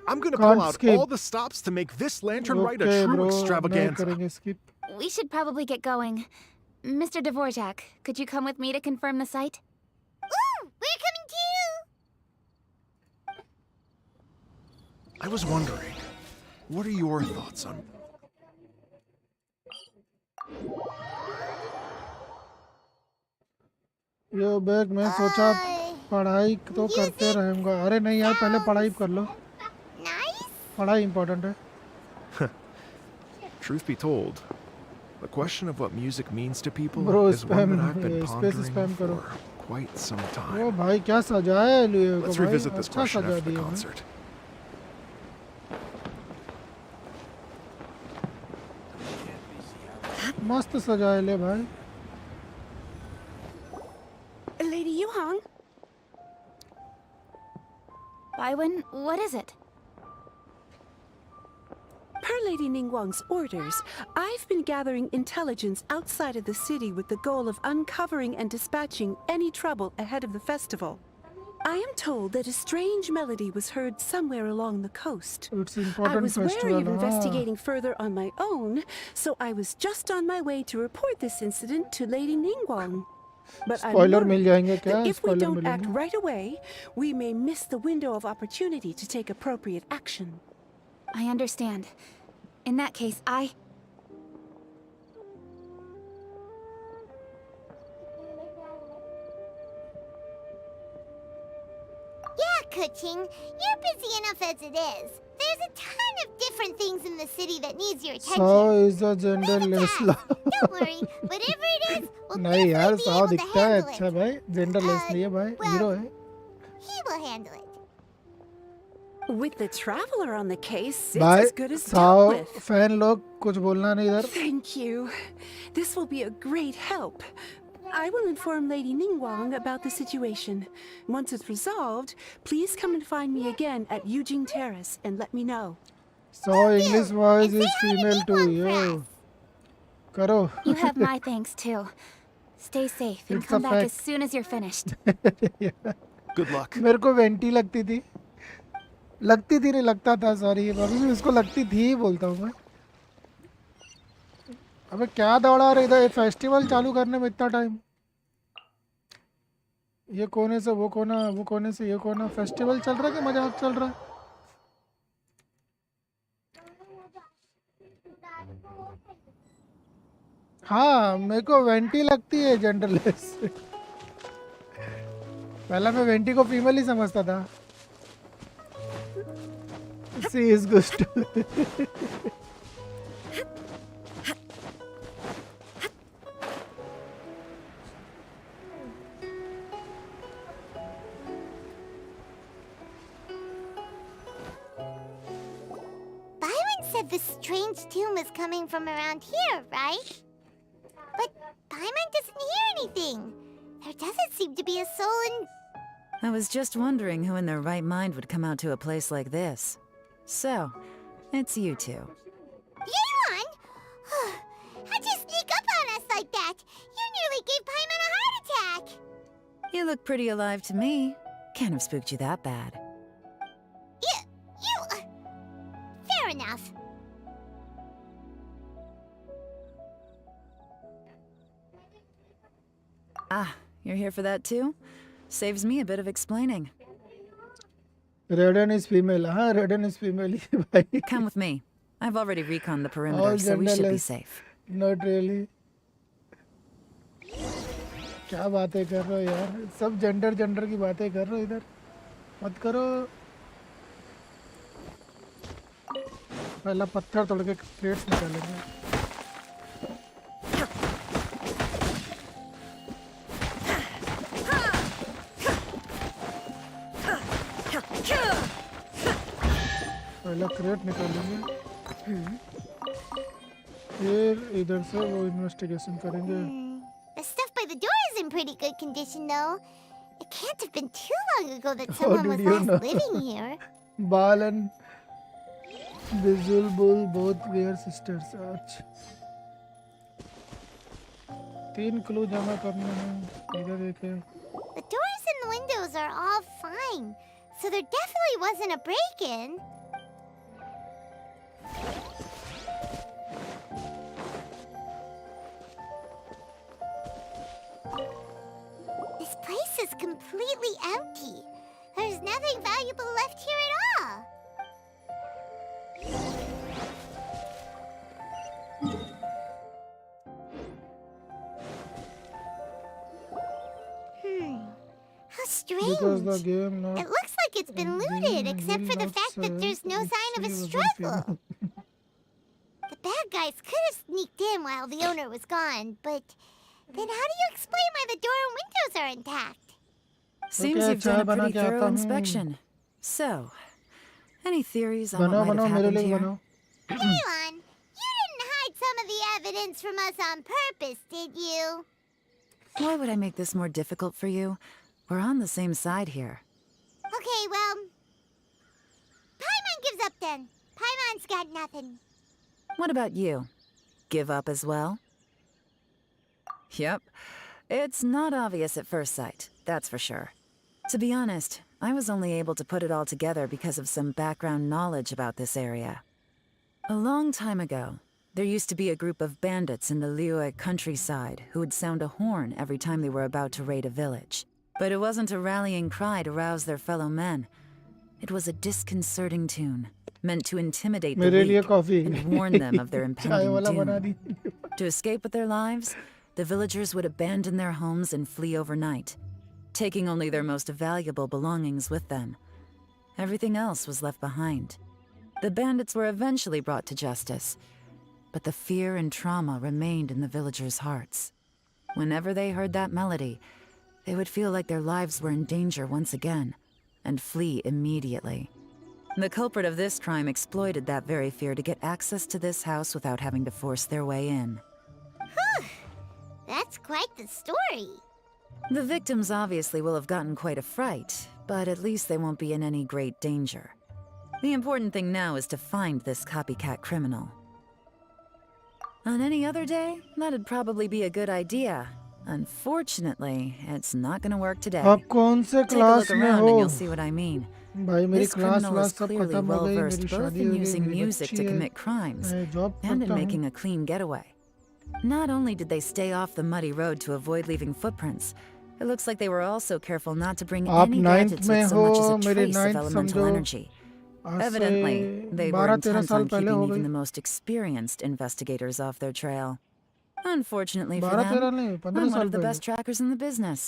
I'm gonna Can't pull out skip. all the stops to make this Lantern Rite a Okay true bro, नहीं extravaganza. करेंगे skip. We should probably get going. Mr. Dvorak, could you come with me to confirm the site? Ooh, we're coming too. I was wondering, what are your thoughts on... yo bag मैं सोचा Uh, पढ़ाई तो करते रहूंगा. अरे नहीं यार पहले पढ़ाई कर लो. nice. पढ़ाई इम्पोर्टेंट है. Truth be told, the question of what music means to people Bro, is one spam, that I've been space pondering spam करो. for quite some oh time. भाई क्या सजाया है लियो को Let's भाई. revisit this अच्छा question सजा after the दिया है. concert. मस्त सजाए ले भाई. Lady Yuhang? Baiwen, what is it? Per Lady Ningguang's orders, I've been gathering intelligence outside of the city with the goal of uncovering and dispatching any trouble ahead of the festival. I am told that a strange melody was heard somewhere along the coast. It's I important was wary festival. of investigating further on my own, so I was just on my way to report this incident to Lady Ningguang. But I'm Spoiler mill worried जाएंगे क्या? that if we Spoiler don't act मिलेंगे. right away, we may miss the window of opportunity to take appropriate action. I understand. In that case, Yeah, Kuching, you're busy enough as it is. There's a ton of different things in the city that needs your attention. Sao is a genderless law. Don't worry, whatever it is, we'll नहीं यार, definitely be Sao able to दिखता है handle अच्छा it. भाई. Genderless नहीं है भाई, well, hero है. He will handle it. With the traveler on the case, it's भाई as good as dealt Sao with. Fan लोग कुछ बोलना नहीं इधर. Thank you. This will be a great help. I will inform Lady Ningguang about the situation. Once it's resolved, please come and find me again at Yujing Terrace and let me know. So English voice is female too. Yo, करो. you have my thanks too. Stay safe and It's a come back as fact. soon as you're finished. Good luck. मेरे को vanity लगती थी नहीं लगता था. Sorry अभी भी उसको लगती थी बोलता हूँ मैं. अबे क्या दौड़ा रहा इधर. फेस्टिवल चालू करने में इतना टाइम. ये कोने से वो कोना, वो कोने से ये कोना. फेस्टिवल चल रहा है कि मजाक चल रहा है? हाँ मेरे को वेंटी लगती है जेंडरलेस. पहला मैं वेंटी को फीमेल ही समझता था. She is good. Byron said the strange tune was coming from around here, right? But Paimon doesn't hear anything. There doesn't seem to be a soul in... I was just wondering who in their right mind would come out to a place like this. So, it's you two. Yeon! How'd you sneak up on us like that? You nearly gave Paimon a heart attack! You look pretty alive to me. Can't have spooked you that bad. Fair enough. Ah, you're here for that too? Saves me a bit of explaining. Redden is female. हाँ Redden is female ही है भाई. Come with me. I've already reconned the perimeter, All so we should be genderless. safe. Not really. क्या बातें कर रहे हो यार. सब जेंडर की बातें कर रहे हो इधर. मत करो. पहला पत्थर तोड़ के क्रेट्स निकालेंगे. पहला क्रेट निकालेंगे. फिर इधर से वो इन्वेस्टिगेशन करेंगे. The stuff by the door is in pretty good condition, though. It can't have been too long ago that someone was did you last know? living here. Bal and Visual Bull both were sisters. अच्छा. 3 clue जमा करने हैं. इधर देखें. The doors and the windows are all fine, so there definitely wasn't a break-in. This place is completely empty. There's nothing valuable left here at all. How strange. Because the game not It looks like it's been looted, except will for the not fact that serve there's no if sign of a she wasn't struggle. female. The bad guys could have sneaked in while the owner was gone, but then how do you explain why the door and windows are intact? Seems Okay, you've done a चाय बना pretty के आता thorough हूँ. inspection. So, any theories on what बनाओ might बनाओ have मेरे happened लिए here? बनाओ. Elon, you didn't hide some of the evidence from us on purpose, did you? Why would I make this more difficult for you? We're on the same side here. Okay, well... Paimon gives up then. Paimon's got nothing. What about you? Give up as well? Yep. It's not obvious at first sight, that's for sure. To be honest, I was only able to put it all together because of some background knowledge about this area. A long time ago, there used to be a group of bandits in the Liyue countryside who would sound a horn every time they were about to raid a village. But it wasn't a rallying cry to rouse their fellow men. It was a disconcerting tune, meant to intimidate the मेरे लिए weak coffee and warn them of their चाय impending वाला बना doom. The To escape with their lives, the villagers would abandon their homes and flee overnight, taking only their most valuable belongings with them. Everything else was left behind. The bandits were eventually brought to justice, but the fear and trauma remained in the villagers' hearts. Whenever they heard that melody, they would feel like their lives were in danger once again, and flee immediately. The culprit of this crime exploited that very fear to get access to this house without having to force their way in. That's quite the story. The victims obviously will have gotten quite a fright, but at least they won't be in any great danger. The important thing now is to find this copycat criminal. On any other day, that'd probably be a good idea. Unfortunately, it's not gonna work today. आप कौन से Take a class look में around हो and you'll see what I mean. भाई मेरी This class criminal व्लास is सब clearly खत्म हो well गई versed मेरी both शादी in हो गई using मेरी music बच्ची to है commit crimes मैं जॉब and in करता हूँ making a clean getaway. Not only did they stay off the muddy road to avoid leaving footprints, it looks like they were also careful not to bring आप any ninth gadgets में with so हो much as a मेरी trace of ninth elemental समझो energy. आज से Evidently, they were 12-13 intent साल on पहले keeping हो even गई the most experienced investigators off their trail. Unfortunately for 12-13 them, नहीं 15 I'm one साल of the पहले best trackers in the business.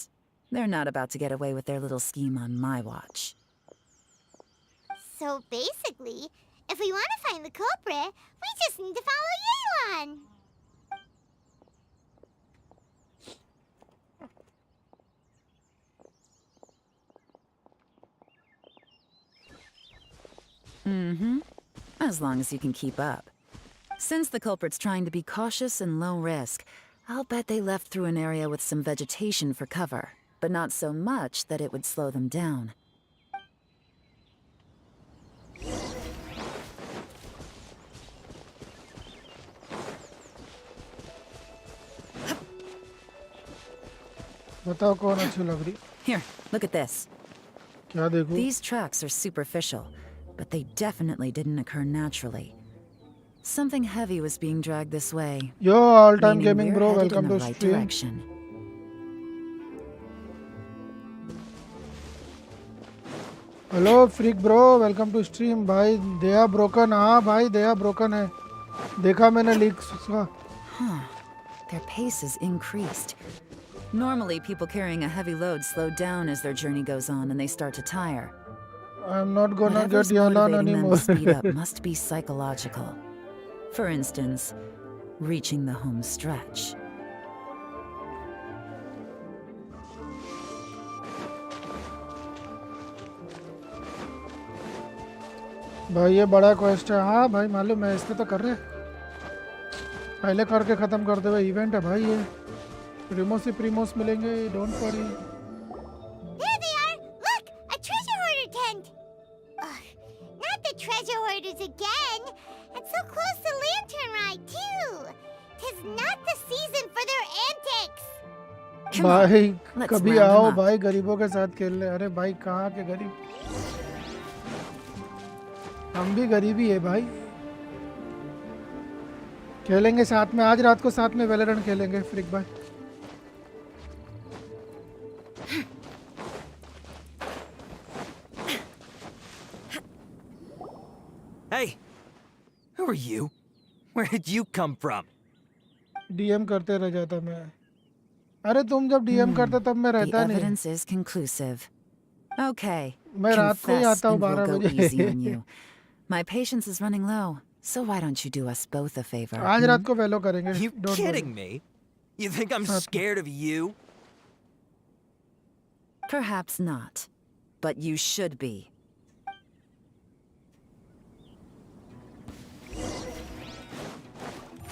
They're not about to get away with their little scheme on my watch. So basically, if we want to find the culprit, we just need to follow Yelan. Mm-hmm. As long as you can keep up. Since the culprit's trying to be cautious and low risk, I'll bet they left through an area with some vegetation for cover, but not so much that it would slow them down. बताओ कौन अच्छी लग रही Here, look at this. क्या देखूं These tracks are superficial, but they definitely didn't occur naturally. Something heavy was being dragged this way. Yo all time Meaning gaming we're bro headed in welcome the to right stream direction. Hello freak bro welcome to stream भाई दया broken हाँ भाई दया broken है देखा मैंने leaks का Huh. Their pace is increased. Normally, people carrying a heavy load slow down as their journey goes on and they start to tire. I am not gonna Whatever's get यालान motivating them to speed up anymore must be psychological. For instance, reaching the home stretch. भाई ये बड़ा quest है हाँ भाई मालूम है इसमें तो कर रहे पहले करके ख़त्म कर दे भाई इवेंट है भाई ये प्रीमोस ही प्रीमोस मिलेंगे don't worry There they are! Look! A treasure hoarder tent! Ugh, not the treasure hoarders again! And so close to Lantern Ride, too! 'Tis not the season for their antics! Come on, भाई let's कभी round आओ them up. भाई गरीबों के साथ खेलने अरे भाई कहाँ के गरीब हम भी गरीबी है भाई खेलेंगे साथ में आज रात को साथ में वेलोरेंट खेलेंगे फ्रिक भाई Hey! Who are you? Where did you come from? DM करते रह जाता मैं अरे तुम जब डीएम करते तब मैं The रहता नहीं evidence is conclusive. Okay, मैं रात को ही confess आता हूँ and we'll 12 go easy on बजे you. My patience is running low, so why don't you do us both a favor? आज रात को वेलो करेंगे You don't worry. kidding me? You think I'm scared of you? Perhaps not, but you should be.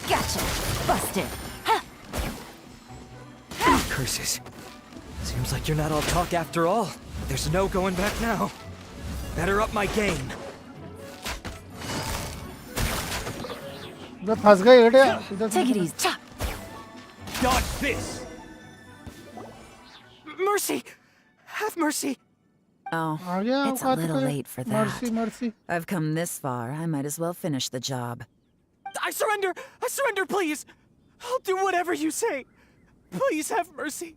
Gotcha! Busted! Curses. Seems like you're not all talk after all. There's no going back now. Better up my game. मैं फंस गए बेटे इधर से Take it निकल। easy. Chop. Dodge this! Mercy! Have mercy! Oh, आ गया it's a औकात little पे। late for that. Mercy mercy. I've come this far, I might as well finish the job. I surrender! I surrender, please! I'll do whatever you say! Please have mercy!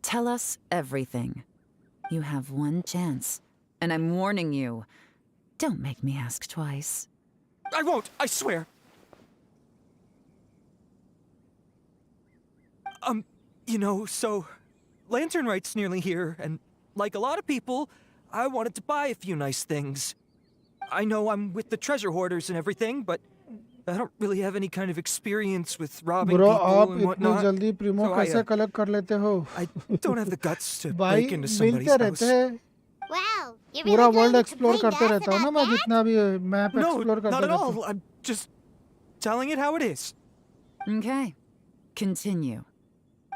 Tell us everything. You have one chance, and I'm warning you. Don't make me ask twice. I won't, I swear! You know, so... Lantern Right's nearly here, and like a lot of people, I wanted to buy a few nice things. I know I'm with the treasure hoarders and everything, but I don't really have any kind of experience with robbing bro people आप and इतनी whatnot. जल्दी Primo So कैसे I collect कर लेते हो? I don't have the guts to भाई break into somebody's मिलते रहते house. हैं। Wow, you're पूरा really world going to explore complain to करते us रहता हूँ ना about मैं that? जितना भी मैप No, एक्सप्लोर not करते at रहता हूँ। all. I'm just telling it how it is. Okay, continue.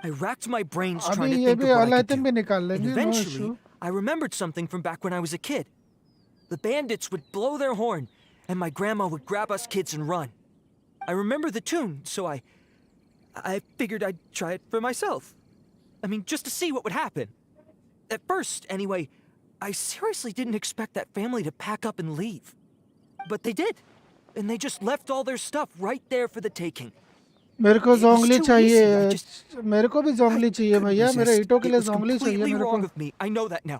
I racked my brains अभी trying to ये think भी of what I could अलाइटम do. भी निकाल And लेंगे no eventually, issue. I remembered something from back when I was a kid. The bandits would blow their horn, and my grandma would grab us kids and run. I remember the tune, so I figured I'd try it for myself. I mean, just to see what would happen. At first, anyway, I seriously didn't expect that family to pack up and leave. But they did. And they just left all their stuff right there for the taking. मेरे को It was जोंगली too चाहिए। easy, I just- मेरे को भी जोंगली चाहिए couldn't भैया मेरे resist. ईटों के It लिए was जोंगली चाहिए completely मेरे wrong को। of me. I know that now.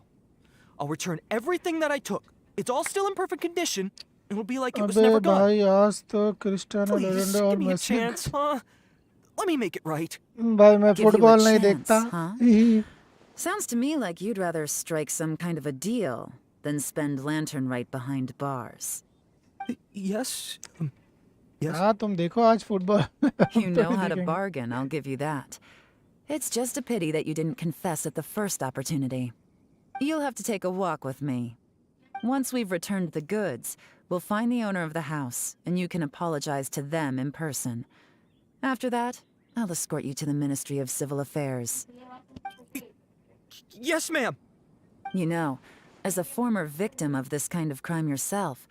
I'll return everything that I took. It's all still in perfect condition. It'll be like it was अबे never gone. भाई आज तो क्रिस्टियानो Please, रोनाल्डो और give me a Messi. chance, huh? Let me make it right. भाई मैं Give you a football नहीं chance, देखता। huh? Sounds to me like you'd rather strike some kind of a deal than spend lantern right behind bars. Yes? Yes? हाँ तुम देखो आज football. You know how to bargain, I'll give you that. It's just a pity that you didn't confess at the first opportunity. You'll have to take a walk with me. Once we've returned the goods, we'll find the owner of the house, and you can apologize to them in person. After that, I'll escort you to the Ministry of Civil Affairs. Yes, ma'am. You know, as a former victim of this kind of crime yourself,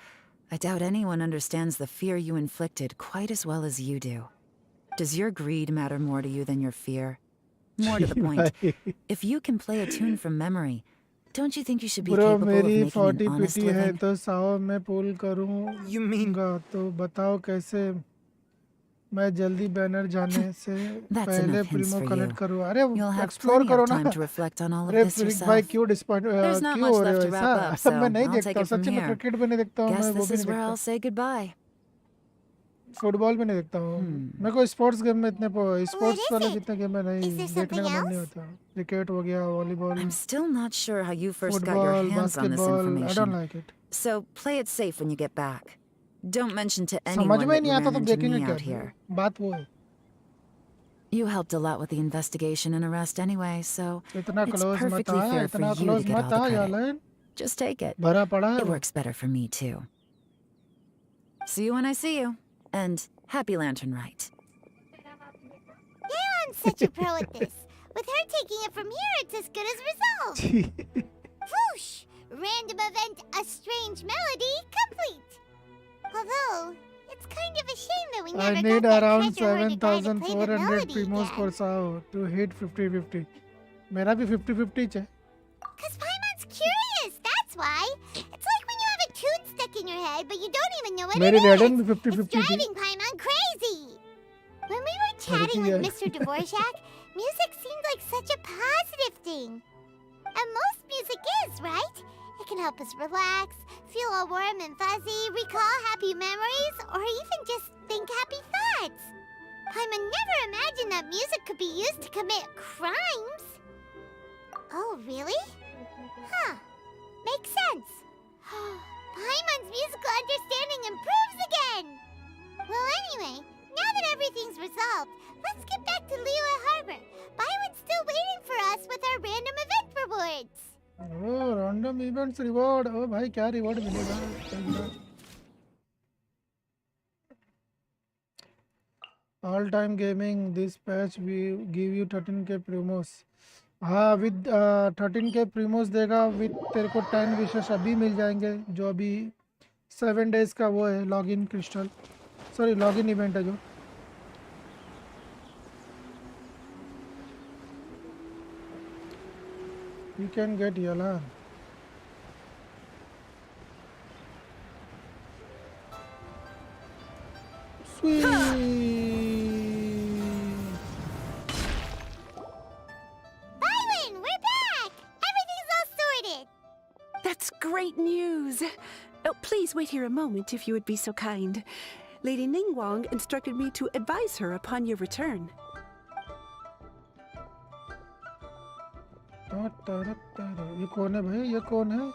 I doubt anyone understands the fear you inflicted quite as well as you do. Does your greed matter more to you than your fear? More to the point, if you can play a tune from memory, don't you think you should be bro capable of मेरी making 40 an honest PT है living? तो Sao मैं पुल You mean- करूँगा तो बताओ कैसे मैं जल्दी बैनर जाने से That's पहले enough hints Primo for collect you. करूँ। अरे You'll have एक्सप्लोर plenty करो of ना। time to reflect on all of अरे this फ्रिक भाई yourself. क्यों डिस्पॉइंट There's not क्यों much हो रहे हो left to wrap up, ऐसा? so मैं नहीं I'll take देखता it from सच्ची में here. क्रिकेट भी नहीं देखता हूँ मैं Guess वो this भी is नहीं where I'll देखता say goodbye. फुटबॉल भी नहीं देखता हूँ। मेरे को स्पोर्ट्स गेम में इतने स्पोर्ट्स is वाले it? जितने गेम में नहीं Is there देखने का something मन नहीं else? होता। क्रिकेट हो गया volleyball I'm still not sure how you first got your football hands on this basketball I don't information. Like it. So play it safe when you get back. Don't mention to समझ anyone में that नहीं you आता ran तो into देखेंगे me क्या? out here. बात वो है। You helped a lot with the investigation and arrest anyway, so इतना it's क्लोज मत perfectly आ, fair for इतना you to close get all मत the आ credit. यालन। Just take it. भरा पड़ा है It वो। works better for me too. See you when I see you, and happy Lantern Rite. Leon's such a pro at this. With her taking it from here, it's as good as resolved. Whoosh! Random event, a strange melody, complete. Although, it's kind of a shame that we I never need got that around treasure hoarder guy to play the 7,400 melody primos per again. sao to hit 50-50. मेरा भी 50-50 है। Cause Paimon's curious, that's why. It's like when you have a tune stuck in your head, but you don't even know what मेरी it रेडन is. भी It's 50-50 थी। driving Paimon crazy. When we were chatting with Mr. Dvorak, music seemed like such a positive thing. And most music is, right? It can help us relax, feel all warm and fuzzy, recall happy memories, or even just think happy thoughts. Paimon never imagined that music could be used to commit crimes. Oh, really? Huh. Makes sense. Paimon's musical understanding improves again! Well, anyway, now that everything's resolved, let's get back to Liyue Harbor. Byron's still waiting for us with our random event rewards. Oh random events reward. Oh भाई क्या reward मिलेगा? All time gaming this patch we give you 13k primos. हाँ with 13k प्रीमोस देगा with तेरे को 10 विशेष अभी मिल जाएंगे जो अभी 7 डेज का वो है login crystal. Sorry login event है जो यू कैन गेट यालान Byron, we're back! Everything's all sorted! That's great news. Oh, please wait here a moment if you would be so kind. Lady Ningguang instructed me to advise her upon your return. ये कौन है भाई ये कौन है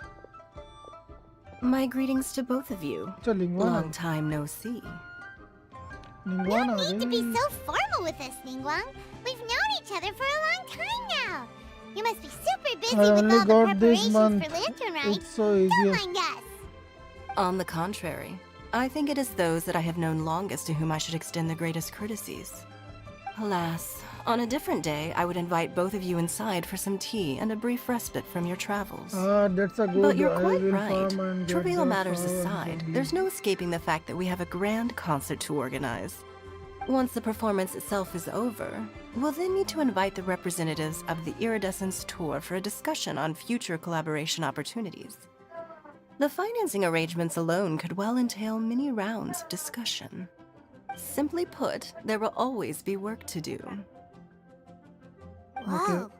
My greetings to both of you. अच्छा लिंगवान Long time no see. लिंगवान No आ need to be गई so formal with us, Ningguang. We've known each other for a long time now. You must be super busy I with only all the got this preparations month. for Lantern Rite. It's so Don't easy mind us. On the contrary, I think it is those that I have known longest to whom I should extend the greatest courtesies. Alas, on a different day, I would invite both of you inside for some tea and a brief respite from your travels. that's a good But you're I quite will right. farm and get Trivial the matters flowers aside, and there's no escaping the fact that we have a grand concert to organize. Once the performance itself is over, we'll then need to invite the representatives of the Iridescence Tour for a discussion on future collaboration opportunities. The financing arrangements alone could well entail many rounds of discussion. Simply put, there will always be work to do. Whoa.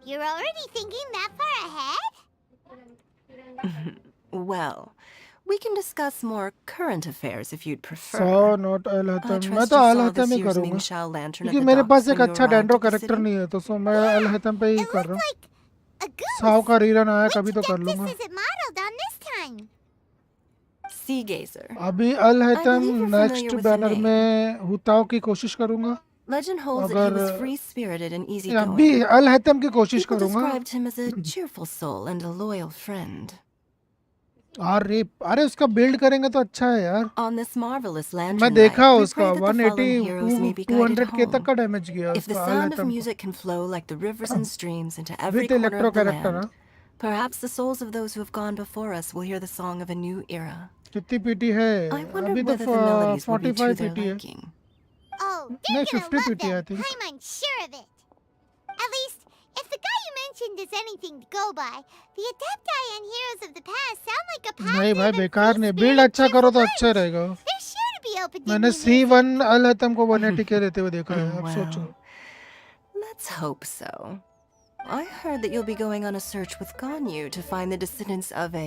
You're already thinking that far ahead? Well, we can discuss more current affairs if you'd prefer. सौ note Al I हतम मैं trust तो you Al saw हतम this he year's करूंगा Mingxiao lantern at क्योंकि the मेरे docks पास एक when you अच्छा arrived dendro at the character city? नहीं है तो मैं अल हतम पे ही It कर रहा looks हूँ like a goose. साव का रीरन आया Which कभी तो कर Adeptus लूंगा is it modeled on this time? Sea Gazer. अभी अल हतम believe you're next familiar with the banner name. में हुताओ की कोशिश करूंगा Legend holds that he अगर was free-spirited and अभी easygoing. अल हतम की कोशिश People करूंगा described him as a cheerful soul and a loyal friend. अरे उसका बिल्ड करेंगे तो अच्छा है यार On this marvelous मैं lantern देखा rite, we उसका pray that the fallen 180 heroes may be guided 200 के तक home. का डैमेज किया If the उसका अल sound of हतम को music can flow like the rivers and streams into every with corner electro of the character land, perhaps the souls of those who have gone before us will hear the song of a new era. कितनी PT है I wonder अभी तो whether the melodies will be to 45 their PT है liking. Oh, No, they're gonna 50 love PT, I them. think. I'm sure of it. At least, if the guy you mentioned is anything to go by, the Adepti and Heroes of the Past sound like a नहीं positive भाई and बेकार नहीं build free-spirited अच्छा करो तो cheerful अच्छा bunch. रहेगा They're sure to be open to मैंने new music. C1 अल हतम को 180 के देते हुए देखा है अब सोचो Well, let's hope so. I heard that you'll be going on a search with Ganyu to find the descendants of a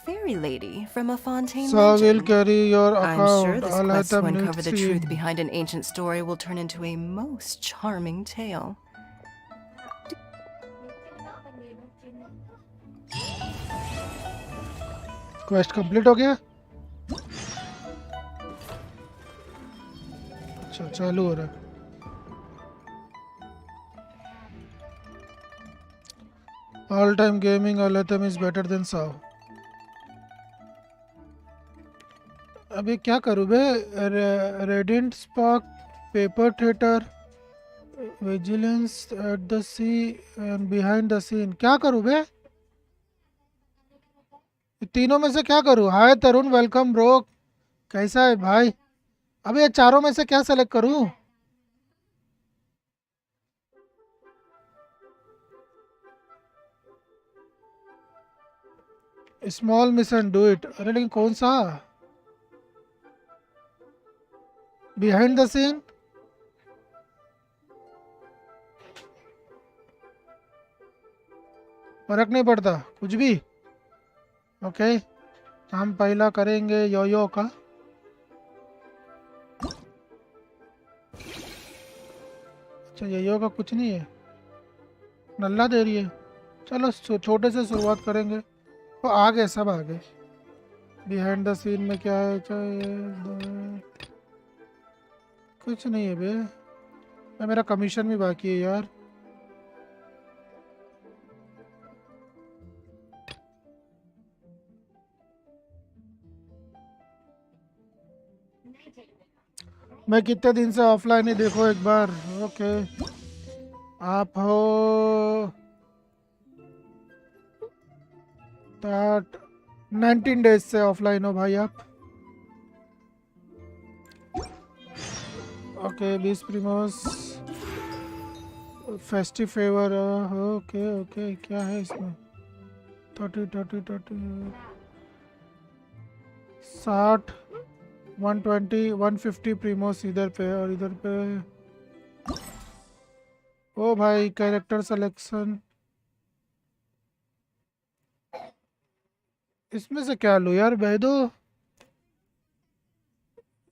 fairy lady from a Fontaine So will legend. carry your I'm sure account this अल quest to हतम uncover the needs truth behind an ancient story will turn into a most charming tale. Quest complete हो गया अच्छा चालू हो रहा है all time gaming Alhaitham is better than साव अभी क्या करूँ बे radiant spark paper theatre vigilance at the sea and behind the scene क्या करूँ बे ये तीनों में से क्या करूँ हाय तरुण वेलकम ब्रो कैसा है भाई अभी ये चारों में से क्या सेलेक्ट करूँ स्मॉल मिशन डू इट अरे लेकिन कौन सा बिहाइंड द सीन फर्क नहीं पड़ता कुछ भी ओके हम पहला करेंगे योयो का अच्छा योयो का कुछ नहीं है नल्ला दे रही है चलो छोटे से शुरुआत करेंगे तो आगे सब आगे बिहाइंड द सीन में क्या है कुछ नहीं है बे मेरा कमीशन भी बाकी है यार मैं कितने दिन से ऑफलाइन ही देखो एक बार ओके आप हो दैट 19 डेज से ऑफलाइन हो भाई आप okay 20 primos festive favour. Okay okay क्या है इसमें? 30 30 30 60 120 150 प्रीमोस इधर पे और इधर पे। ओ भाई कैरेक्टर सिलेक्शन इसमें से क्या लो यार बैदो?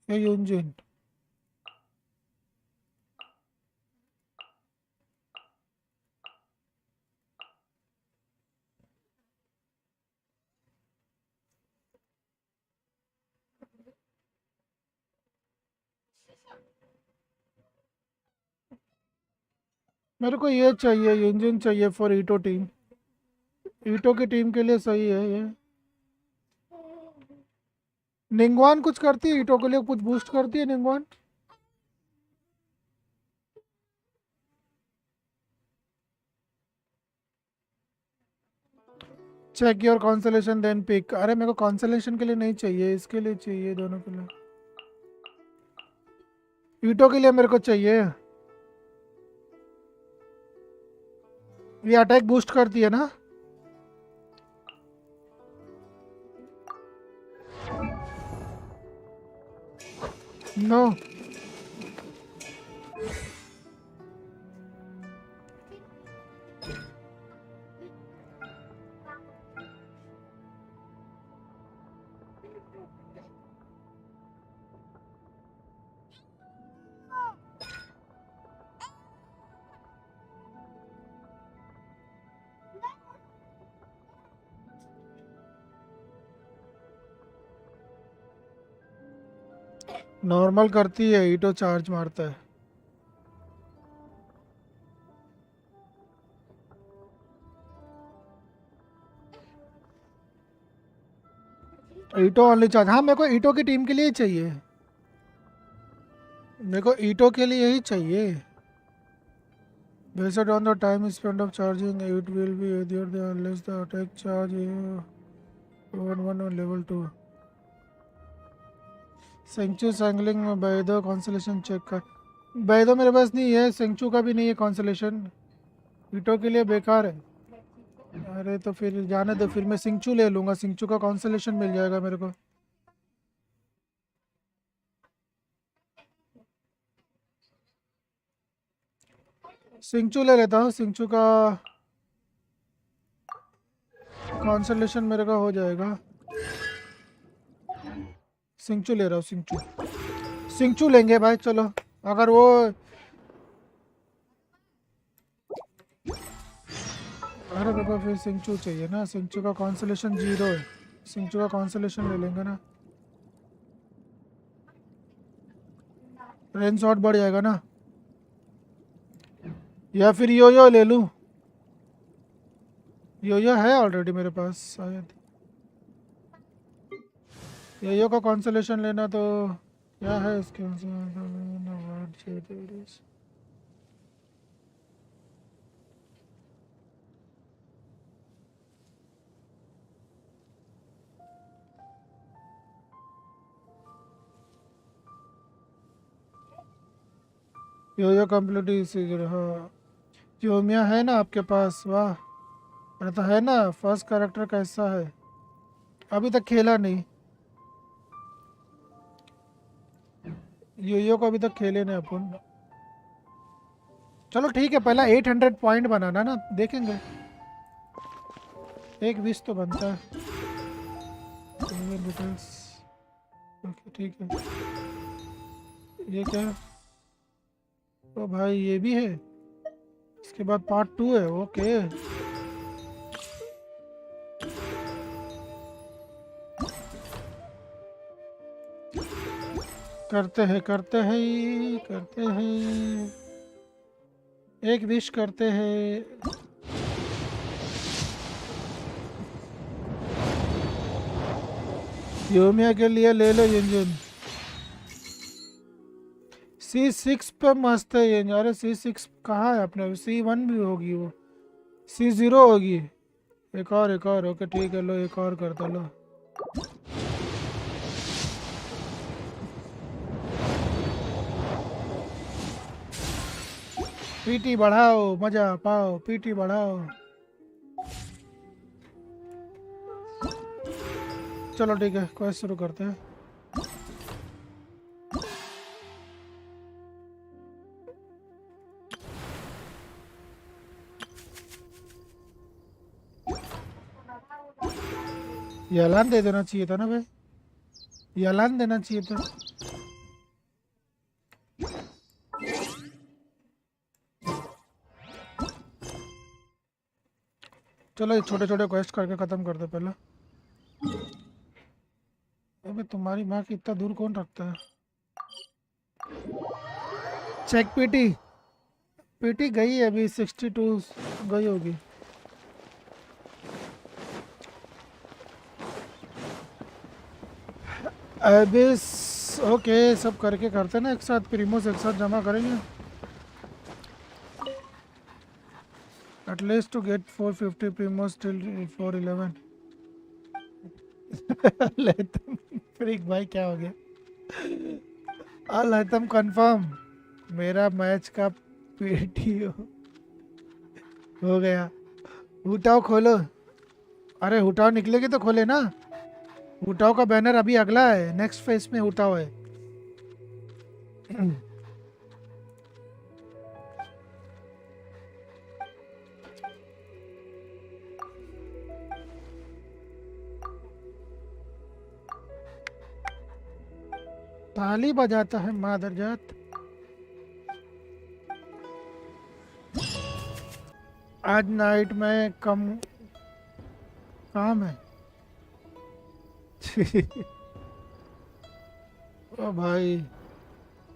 ये यूंजिन मेरे को ये चाहिए, यूंजिन चाहिए फॉर ईटो टीम। ईटो की टीम के लिए सही है ये। निंगवान कुछ करती है ईटो के लिए, कुछ बूस्ट करती है निंगवान? Check your constellation then pick. अरे मेरे को कॉन्सलेशन के लिए नहीं चाहिए, इसके लिए चाहिए, दोनों के लिए। ईटो के लिए मेरे को चाहिए। ये अटैक बूस्ट करती है ना? नो नॉर्मल करती है, ईटो चार्ज मारता है। ईटो ओनली चार्ज। हाँ मेरे को ईटो की टीम के लिए ही चाहिए, मेरे को ईटो के लिए ही चाहिए। Based on the time spent of charging, it will be either the unless the attack charge one on level 2. सेंचू सैंगलिंग में बैदो कॉन्सलेशन चेक कर। बैदो मेरे पास नहीं है, सेंचू का भी नहीं है कॉन्सलेशन, ईटो के लिए बेकार है। अरे तो फिर जाने दो, फिर मैं सिंचू ले लूँगा, सिंचू का कॉन्सलेशन मिल जाएगा मेरे को। सिंचू ले लेता हूँ, सिंचू का कॉन्सलेशन मेरे का हो जाएगा। सिंचू ले रहा हूँ, सिंचू सिंचू लेंगे भाई चलो। अगर वो अरे बाबा फिर सिंचू चाहिए ना, सिंचू का कॉन्सलेशन 0 है, सिंचू का कॉन्सलेशन ले लेंगे ना, रेन शॉट बढ़ जाएगा ना। या फिर यो ले लूँ, यो है ऑलरेडी मेरे पास शायद। यो का कॉन्सलेशन लेना तो क्या है इसके? यो कंप्लीट। हाँ योमिया है ना आपके पास? वाह, अरे तो है ना। फर्स्ट कैरेक्टर कैसा है? अभी तक खेला नहीं, यो को अभी तक खेले नहीं अपन। चलो ठीक है, पहला 800 पॉइंट बनाना ना, देखेंगे। एक 20 तो बनता है। ओके ठीक है। ये क्या है? ओ भाई ये भी है, इसके बाद पार्ट 2 है। ओके करते हैं एक विश करते हैं। योमिया के लिए ले लो इंजन। C6 पे मस्त है ये। अरे C6 कहाँ है अपने? C1 भी होगी, वो C0 होगी। एक और ओके ठीक है, लो एक और करता लो। पीटी बढ़ाओ, मजा पाओ, पीटी बढ़ाओ। चलो ठीक है, क्वेस्ट शुरू करते हैं। ये ऐलान दे देना चाहिए था ना भाई, ये ऐलान देना चाहिए था। चलो ये छोटे छोटे क्वेस्ट करके खत्म कर दे पहले। अबे तुम्हारी माँ की इतना दूर कौन रखता है? चेक पीटी, पीटी गई है अभी, 62 गई होगी। एबिस ओके, सब करके करते ना एक साथ, प्रीमोस एक साथ जमा करेंगे। At least to get 450 Primos till 411. लेतम freak भाई क्या हो गया? लेतम कंफर्म, मेरा मैच का पीटी हो गया। हुटाओ खोलो। अरे हुटाओ निकलेगी तो खोले ना। हुटाओ का बैनर अभी अगला है, नेक्स्ट फेस में हुटाओ है। ताली बजाता है मादरजात। आज नाइट में कम काम है। ओ भाई,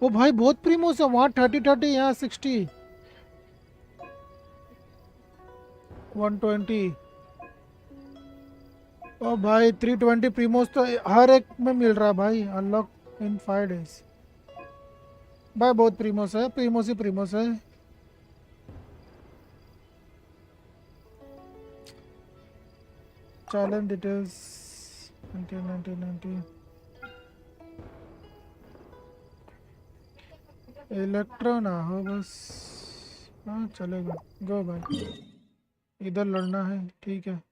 ओ भाई बहुत प्रीमोस है वहाँ, 30 यहाँ 60 120। ओ भाई 320 प्रीमोस तो हर एक में मिल रहा है भाई, अनलॉक इन 5 days। भाई बहुत प्रीमोस है, प्रीमोस ही प्रीमोस है। चैलेंज डिटेल्स 90 इलेक्ट्रो ना हो बस। हाँ चलेगा, गो भाई। इधर लड़ना है, ठीक है।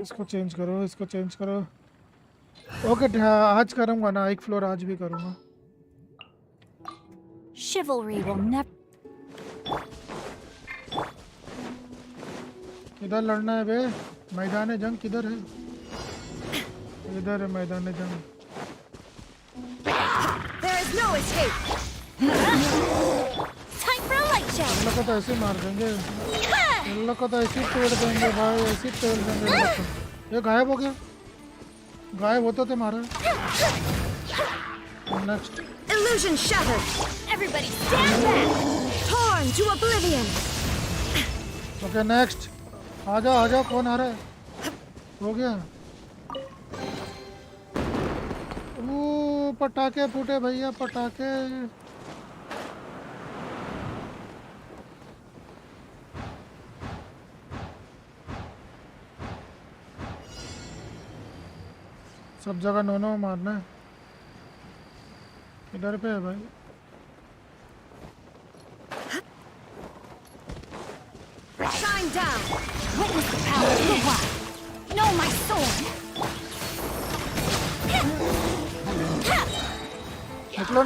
इसको चेंज करो, इसको चेंज करो। ओके आज करूँगा ना, एक फ्लोर आज भी करूँगा। Chivalry will never. किधर लड़ना है बे? मैदान जंग किधर है? इधर है मैदान जंग। There is no escape. Time for a light show. इन लोग को तो ऐसे मार देंगे, इन लोग को तो ऐसे तोड़ देंगे भाई, ऐसे तोड़ देंगे इन लोग को। ये गायब हो गया, गायब होते थे मारा। Next Illusion shattered. Everybody stand back. Torn to oblivion. Okay next, आ जाओ कौन आ रहा है? हो गया। वो पटाखे फूटे भैया, पटाखे। सब जगह नो मारना है। इधर पे है भाई। Shine down. Witness the power of the one. Know my sword. निकलो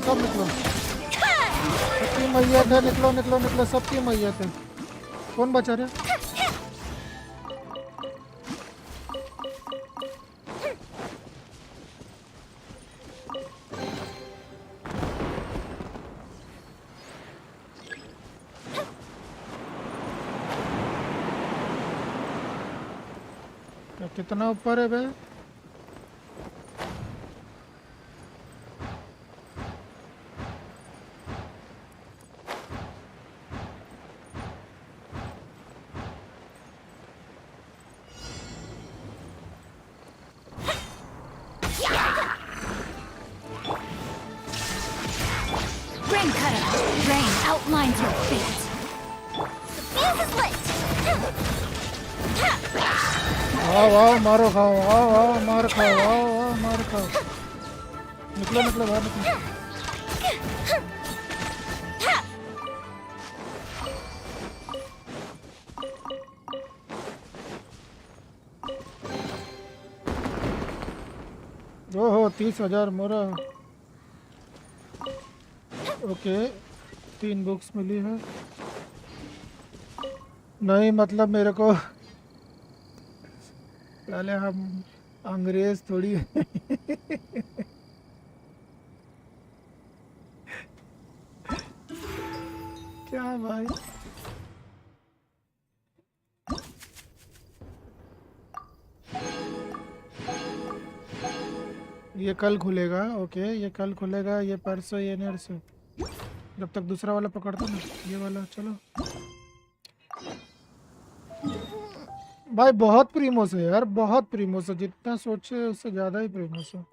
सब निकलो। सबकी मैयत है, निकलो सबकी मैयत है। कौन बचा रहे? कितना ऊपर है बे? Rain cutter. Rain outlines your fate. The fuse is lit. आओ आओ मारो खाओ, आओ आओ मार खाओ, आओ आओ मार खाओ। निकलो निकलो बाहर निकलो। ओहो 30,000 मोरा। ओके 3 बुक्स मिली है। नहीं मतलब मेरे को पहले हम अंग्रेज थोड़ी है। क्या भाई ये कल खुलेगा। ओके ये कल खुलेगा, ये परसों, ये नरसों। जब तक दूसरा वाला पकड़ता ना, ये वाला। चलो भाई बहुत प्रीमोस है यार, बहुत प्रीमोस है। जितना सोचे उससे ज़्यादा ही प्रीमोस है।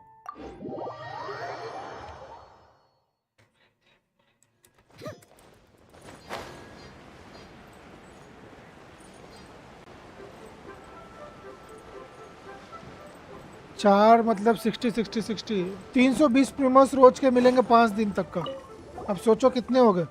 चार मतलब 60 320 प्रीमोस रोज के मिलेंगे 5 दिन तक का। अब सोचो कितने हो गए।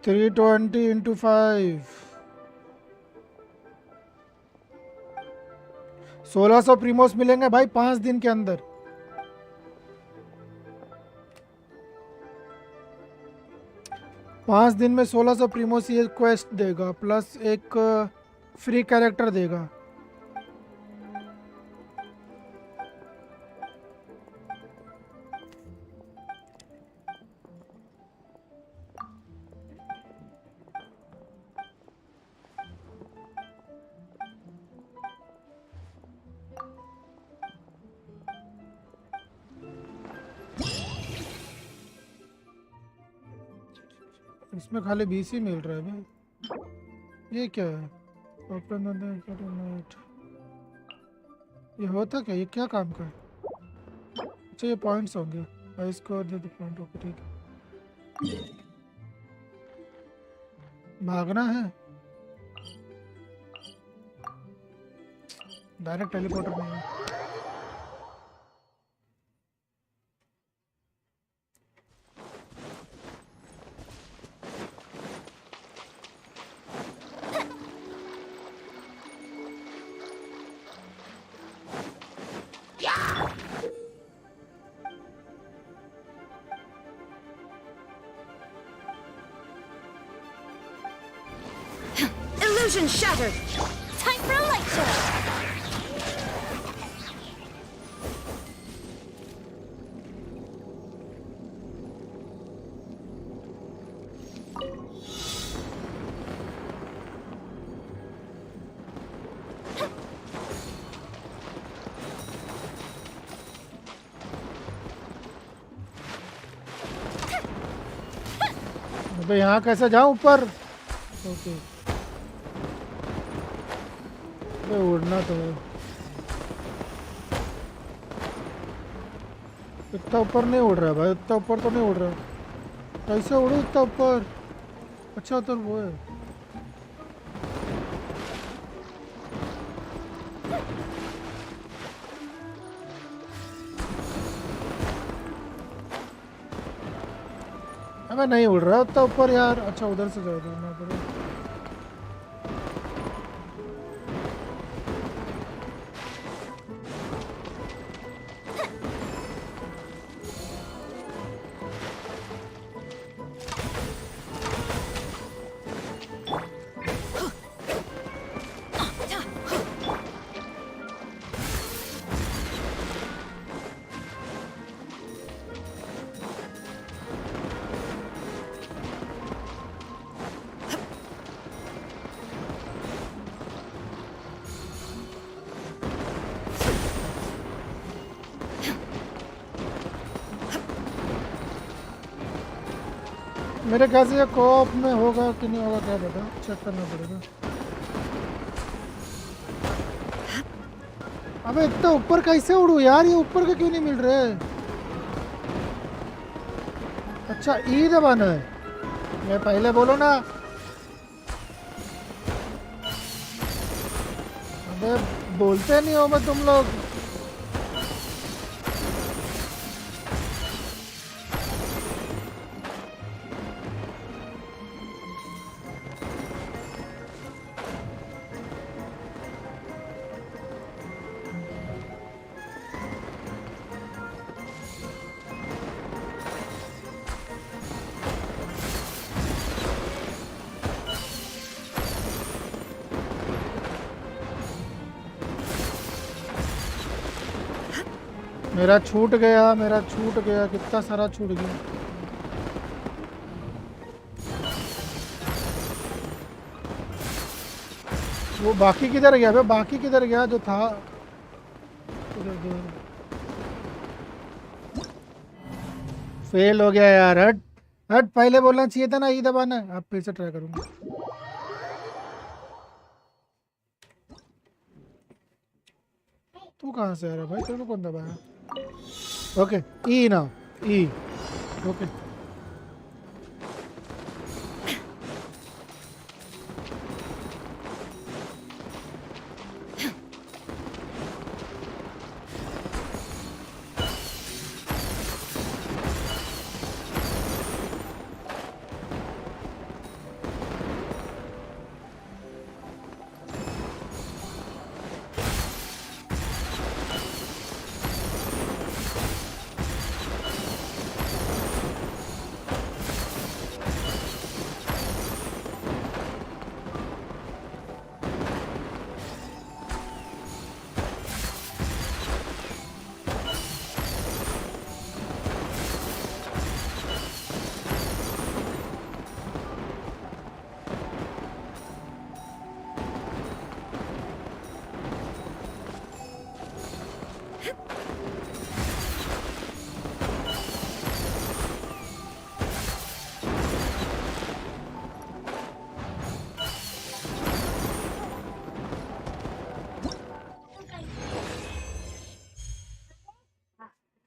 थ्री 20 इंटू 5 1600 प्रीमोस मिलेंगे भाई 5 दिन के अंदर। पाँच दिन में 1600 प्रीमोस ये क्वेस्ट देगा, प्लस एक फ्री कैरेक्टर देगा। इसमें खाली 20 ही मिल रहा है भाई। ये क्या है? Open internet. ये होता क्या? ये क्या काम का है? अच्छा ये पॉइंट्स होंगे। हाई स्कोर दे दो पॉइंट। ओके ठीक है। भागना है। डायरेक्ट टेलीपोर्टर नहीं है। Illusion shattered! Time for a light show! अबे यहाँ कैसे जाऊँ ऊपर? ओके उड़ना तो है। इतना ऊपर नहीं उड़ रहा भाई, इतना ऊपर तो नहीं उड़ रहा। कैसे उड़ू इतना ऊपर? अच्छा तो वो है। मैं नहीं उड़ रहा उतना ऊपर यार। अच्छा उधर से जाएगा पड़ेगा। मेरे ख्याल से ये कोऑप में होगा कि नहीं होगा क्या पता, चेक करना पड़ेगा। अबे इतना ऊपर कैसे उड़ू यार, ये ऊपर का क्यों नहीं मिल रहा है? अच्छा ई दबाना है, मैं पहले बोलो ना। अबे बोलते नहीं हो मैं तुम लोग। मेरा छूट गया, मेरा छूट गया, कितना सारा छूट गया। वो बाकी किधर गया बे, बाकी किधर गया जो था? किधर गया? फेल हो गया यार, हट हट, पहले बोलना चाहिए था ना ई दबाना। अब फिर से ट्राई करूंगा। तू कहाँ से आ रहा है भाई, तेरे को कौन दबाया? ओके ई ना, ई ओके।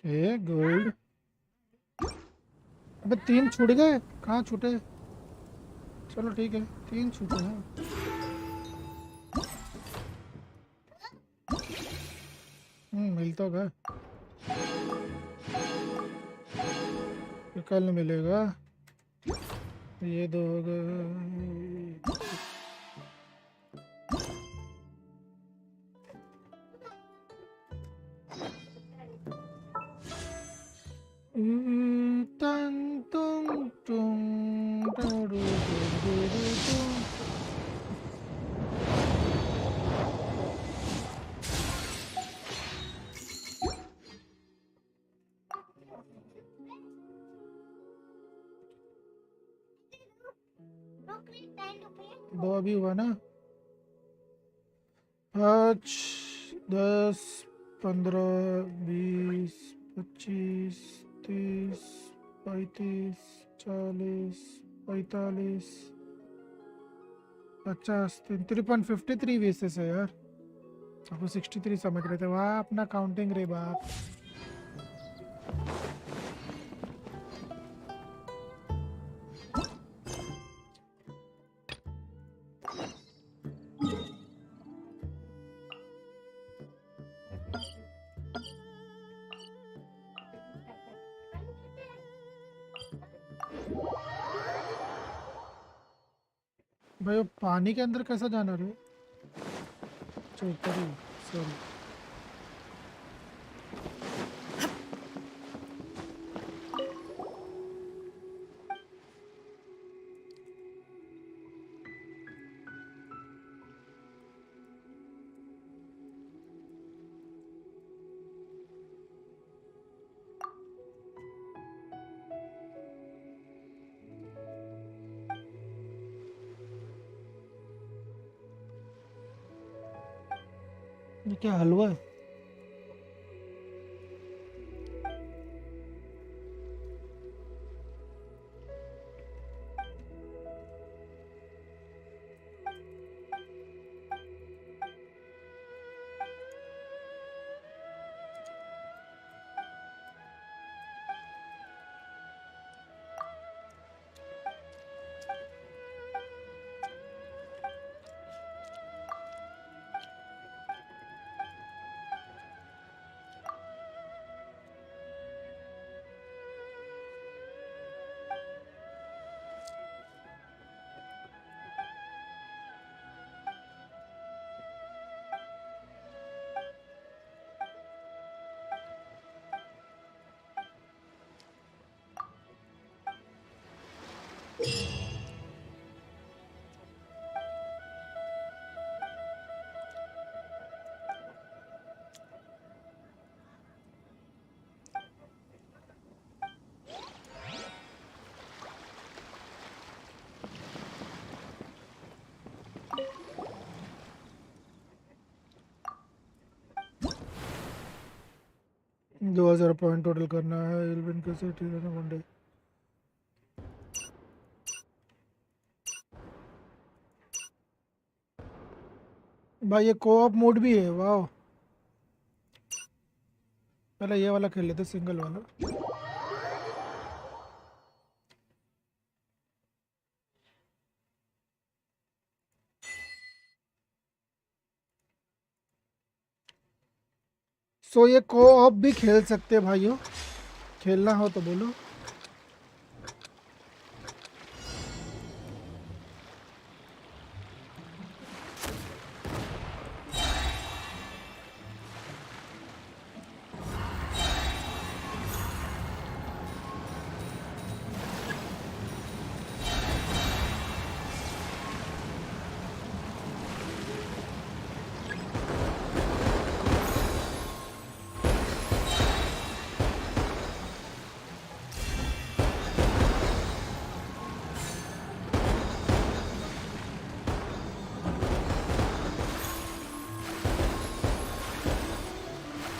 ए गोल्ड। अबे 3 छूट गए, कहाँ छूटे? चलो ठीक है, 3 छूटे हैं। मिल तो गए। ये कल मिलेगा। ये 2 हो गए। तन तुम तुम टुडु टुडु तुम। दो अभी हुआ ना? 5 10 15 20 25 30 35 40 45 50 53 वेसेस है यार। आपको 63 समझ रहे थे, वाह अपना काउंटिंग रे बाप। भाई वो पानी के अंदर कैसा जाना रे? अच्छा ऊपर ही, सॉरी। ये क्या हलवा है? 2000 पॉइंट टोटल करना है। इलेवन कैसे ठीक है वनडे। भाई ये कोऑप मोड भी है, वाह। पहले ये वाला खेल लेते, सिंगल वाला। सो ये कोऑप भी खेल सकते हैं भाइयों, खेलना हो तो बोलो।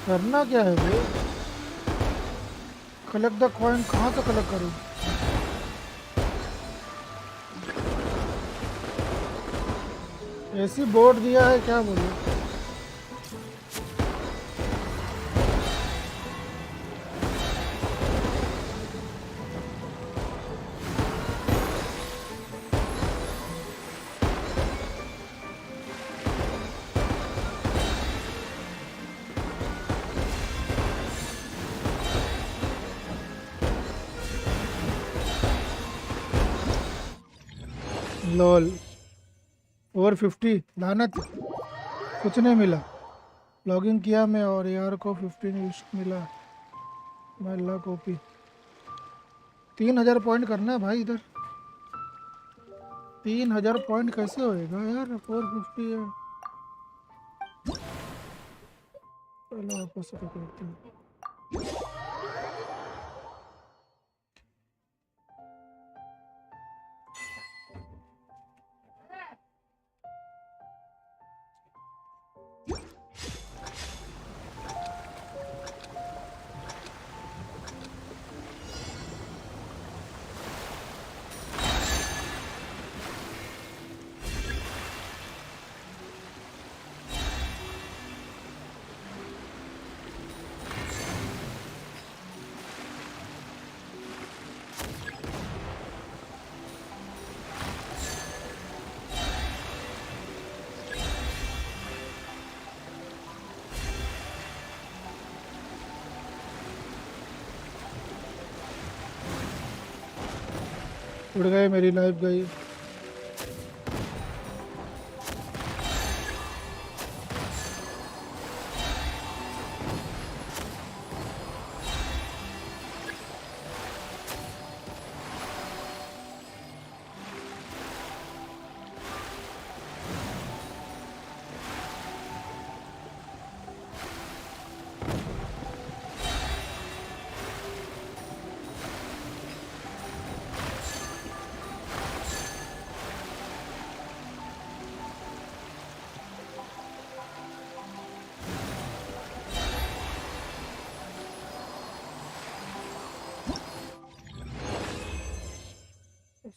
करना क्या है भाई? कलेक्ट द कॉइन कहाँ से कलेक्ट करूँ? ऐसी बोर्ड दिया है, क्या बोलूँ? लॉल 450 लानत, कुछ नहीं मिला। लॉगिन किया मैं और यार को 15 मिला। मैं ला कॉपी 3000 पॉइंट करना है भाई इधर। 3000 पॉइंट कैसे होएगा यार? 450 है। पहले वापस से करते हैं। उड़ गए, मेरी लाइफ गई।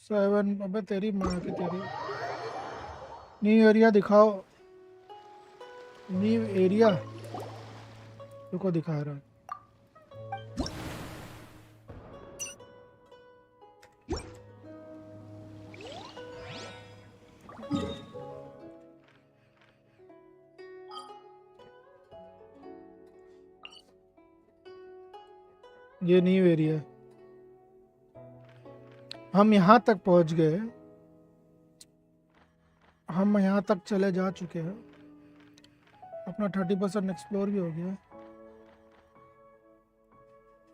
सेवन, अबे तेरी माँ की तेरी। न्यू एरिया दिखाओ, न्यू एरिया रुको दिखा रहा है। ये न्यू एरिया, हम यहाँ तक पहुँच गए। हम यहाँ तक चले जा चुके हैं। अपना 30% एक्सप्लोर भी हो गया।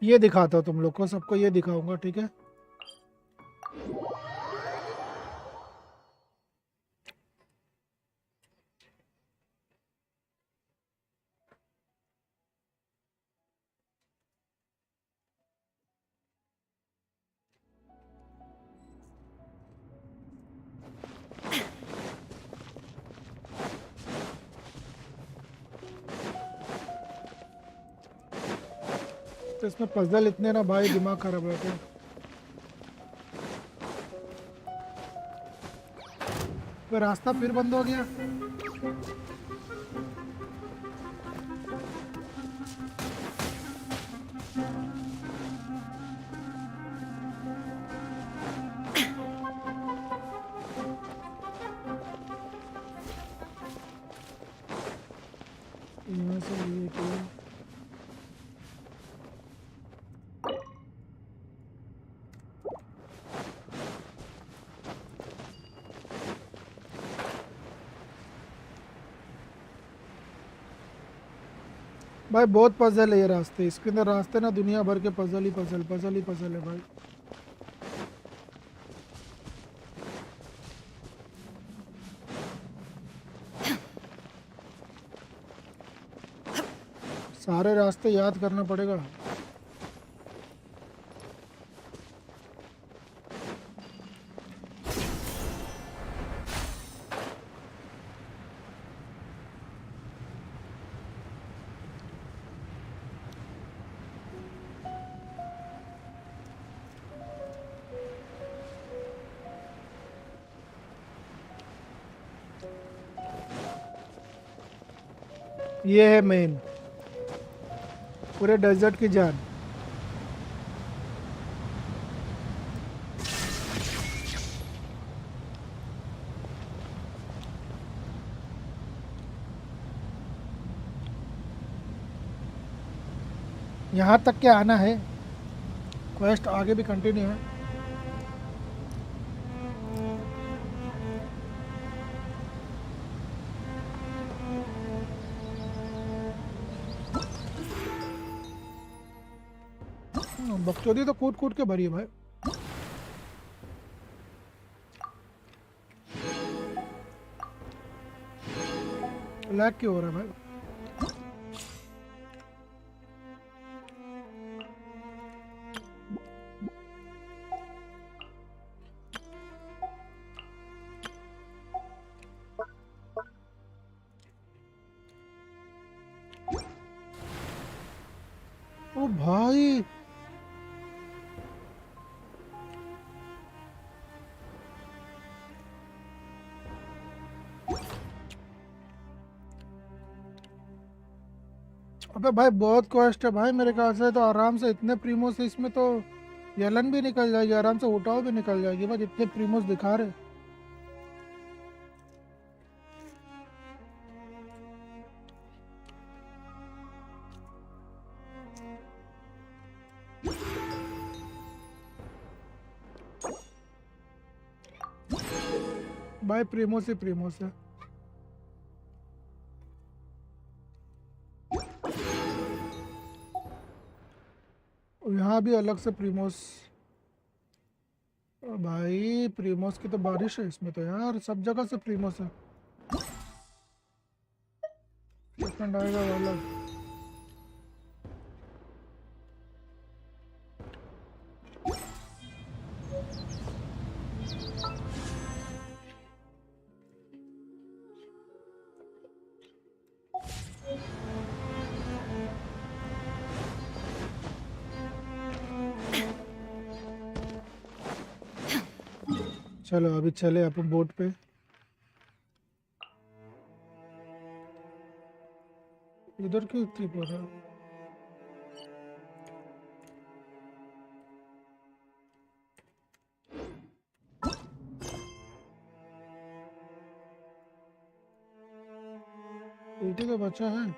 ये दिखाता हूँ तुम लोग को, सबको ये दिखाऊंगा, ठीक है? तो इसमें पजल इतने ना भाई, दिमाग खराब रहता है। वो रास्ता फिर बंद हो गया। यहाँ से ये तो भाई बहुत पजल है ये रास्ते। इसके अंदर रास्ते ना दुनिया भर के पजल ही पजल, पजल ही पजल है भाई। सारे रास्ते याद करना पड़ेगा। ये है मेन, पूरे डेजर्ट की जान। यहाँ तक के आना है, क्वेस्ट आगे भी कंटिन्यू है। बकचोदी तो कूद कूद के भरी है भाई। लैग क्यों हो रहा है भाई? ओ भाई अबे भाई बहुत कॉस्ट है भाई, मेरे ख्याल से तो आराम से इतने प्रीमोस इसमें तो यलन भी निकल जाएगी, आराम से उठाओ भी निकल जाएगी भाई, इतने प्रीमोस दिखा रहे। भाई प्रीमोस ही प्रीमोस है। यहाँ भी अलग से प्रीमोस। भाई प्रीमोस की तो बारिश है इसमें तो यार, सब जगह से प्रीमोस है। सेकंड आएगा वाला। चलो अभी चले अपन बोट पे। इधर क्यों इतनी पड़ा? बेटी तो बच्चा है।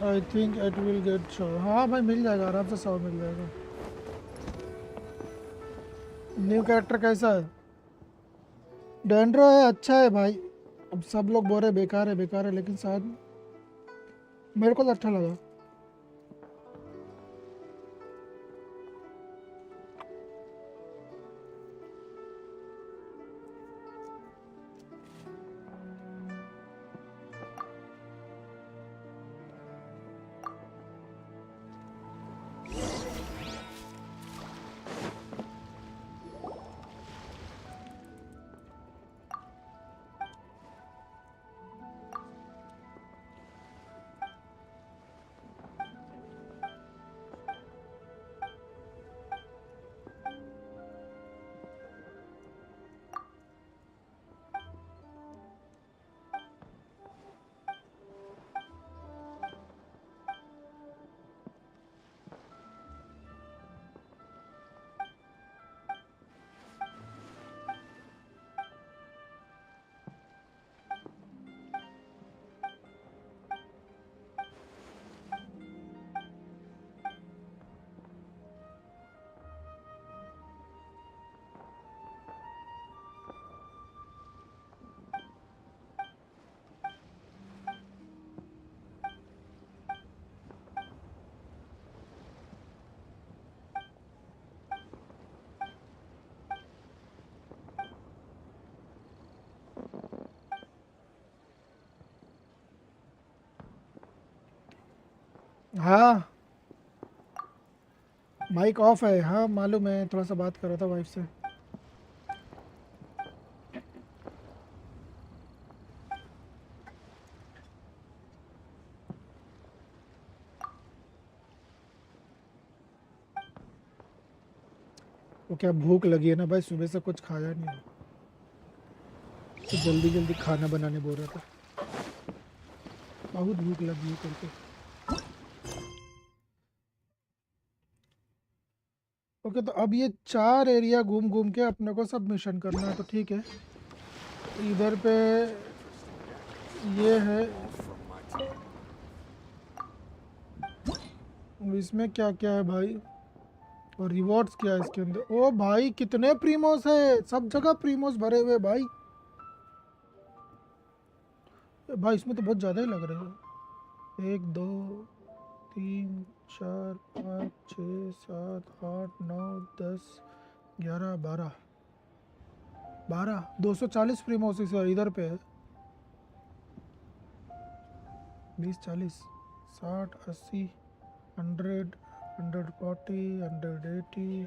I think it will get show. हाँ भाई मिल जाएगा आराम से, 100 मिल जाएगा। न्यू कैरेक्टर कैसा है? डेंड्रो है, अच्छा है भाई। अब सब लोग बोल रहे बेकार है, लेकिन शायद मेरे को तो अच्छा लगा। हाँ माइक ऑफ है। हाँ मालूम है, थोड़ा सा बात कर रहा था वाइफ से। वो क्या भूख लगी है ना भाई, सुबह से कुछ खाया नहीं, तो जल्दी जल्दी खाना बनाने बोल रहा था। बहुत भूख लगी है करके। ओके तो अब ये 4 एरिया घूम घूम के अपने को सब मिशन करना है, तो ठीक है। इधर पे ये है, इसमें क्या क्या है भाई, और रिवॉर्ड्स क्या है इसके अंदर। ओ भाई कितने प्रीमोस है, सब जगह प्रीमोस भरे हुए भाई। भाई इसमें तो बहुत ज़्यादा ही लग रहे हैं। 1 2 3 4 5 6 7 8 9 10 11 12 240 प्रीमोस इधर पे है। 20 40 60 80 100 140 180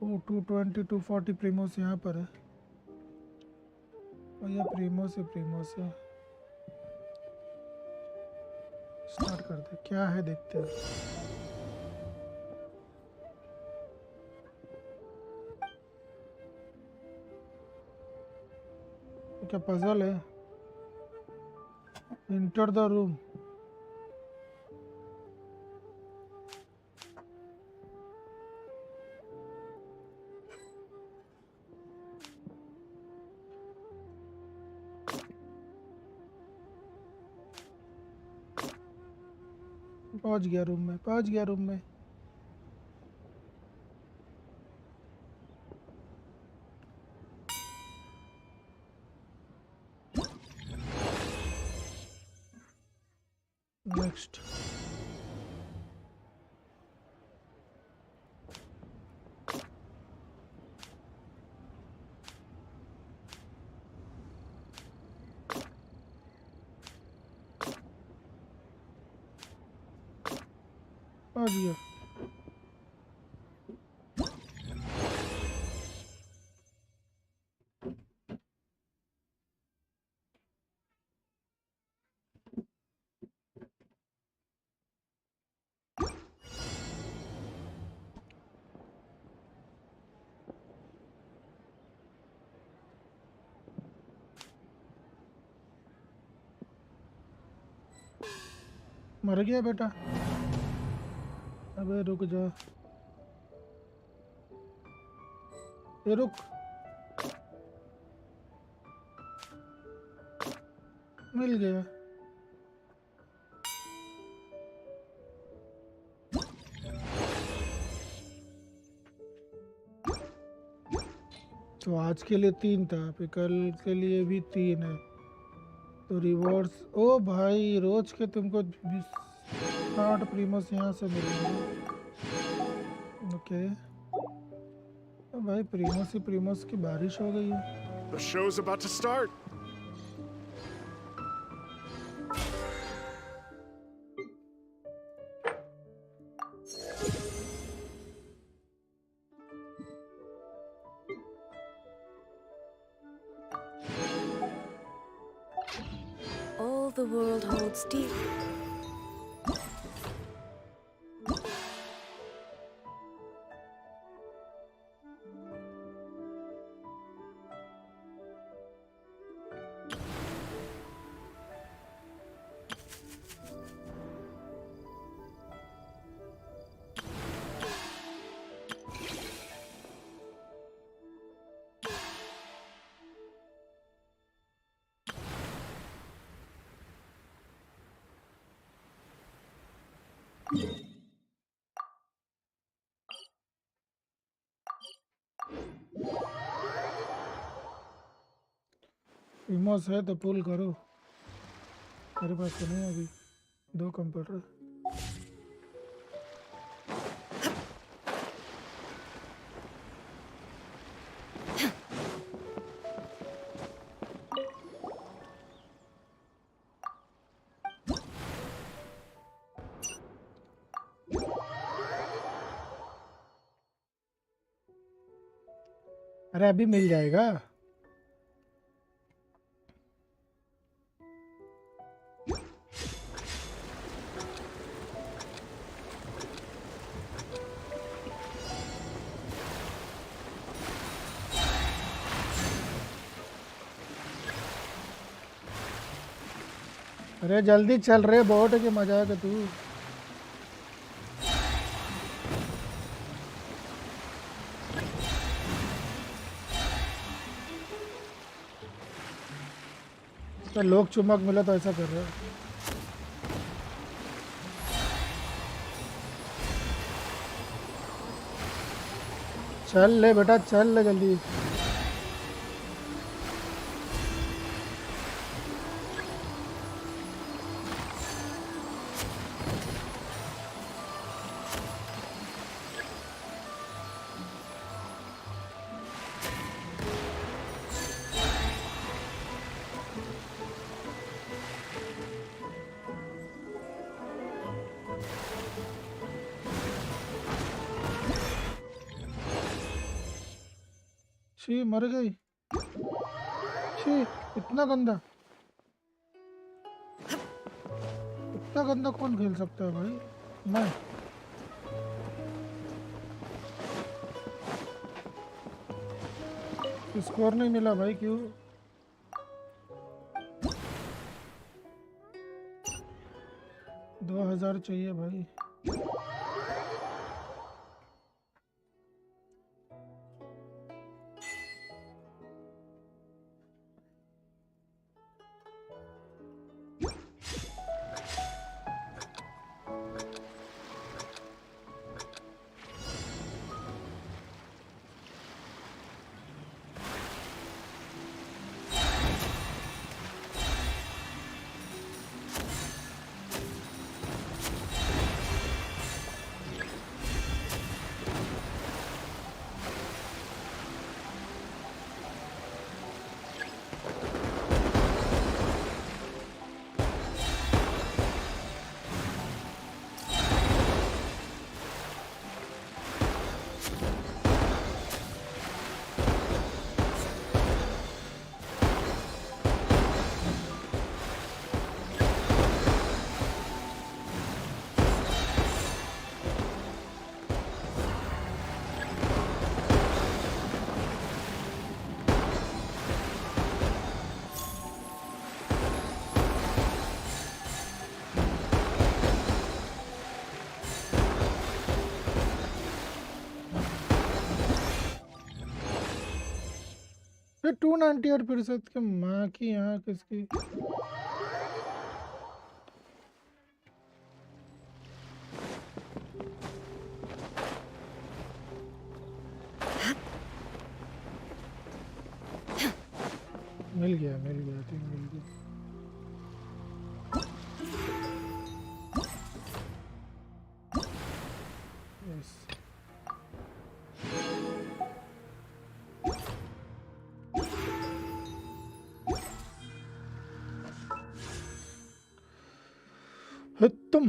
ओ 220 240 प्रीमोस यहाँ पर है। और ये प्रीमोस है। स्टार्ट करते क्या है देखते हैं। ये क्या पजल है। Enter the room. पहुंच गया रूम में। नेक्स्ट। पहुंच गया। मर गया बेटा। अबे रुक जा, ये रुक। मिल गया। तो आज के लिए 3 था, फिर कल के लिए भी 3 है। तो रिवॉर्ड्स, ओ भाई रोज के तुमको 60 प्रीमोस यहाँ से मिलेंगे। ओके तो भाई प्रीमोस की बारिश हो गई है। The show's about to start. All the world holds dear. प्रीमोस है तो पुल करो। मेरे पास तो नहीं है अभी, 2 कंप्यूटर। अरे अभी मिल जाएगा। अरे जल्दी चल रहे बोट के मजाक है तू। तो लोग चुमक मिला तो ऐसा कर रहे हैं। चल ले बेटा चल ले जल्दी। छी मर गई। छी इतना गंदा, इतना गंदा कौन खेल सकता है भाई। मैं स्कोर नहीं मिला भाई, क्यों? 2000 चाहिए भाई। फिर 298% के माँ की यहाँ किसकी। मिल गया ठीक मिल गया। यस तुम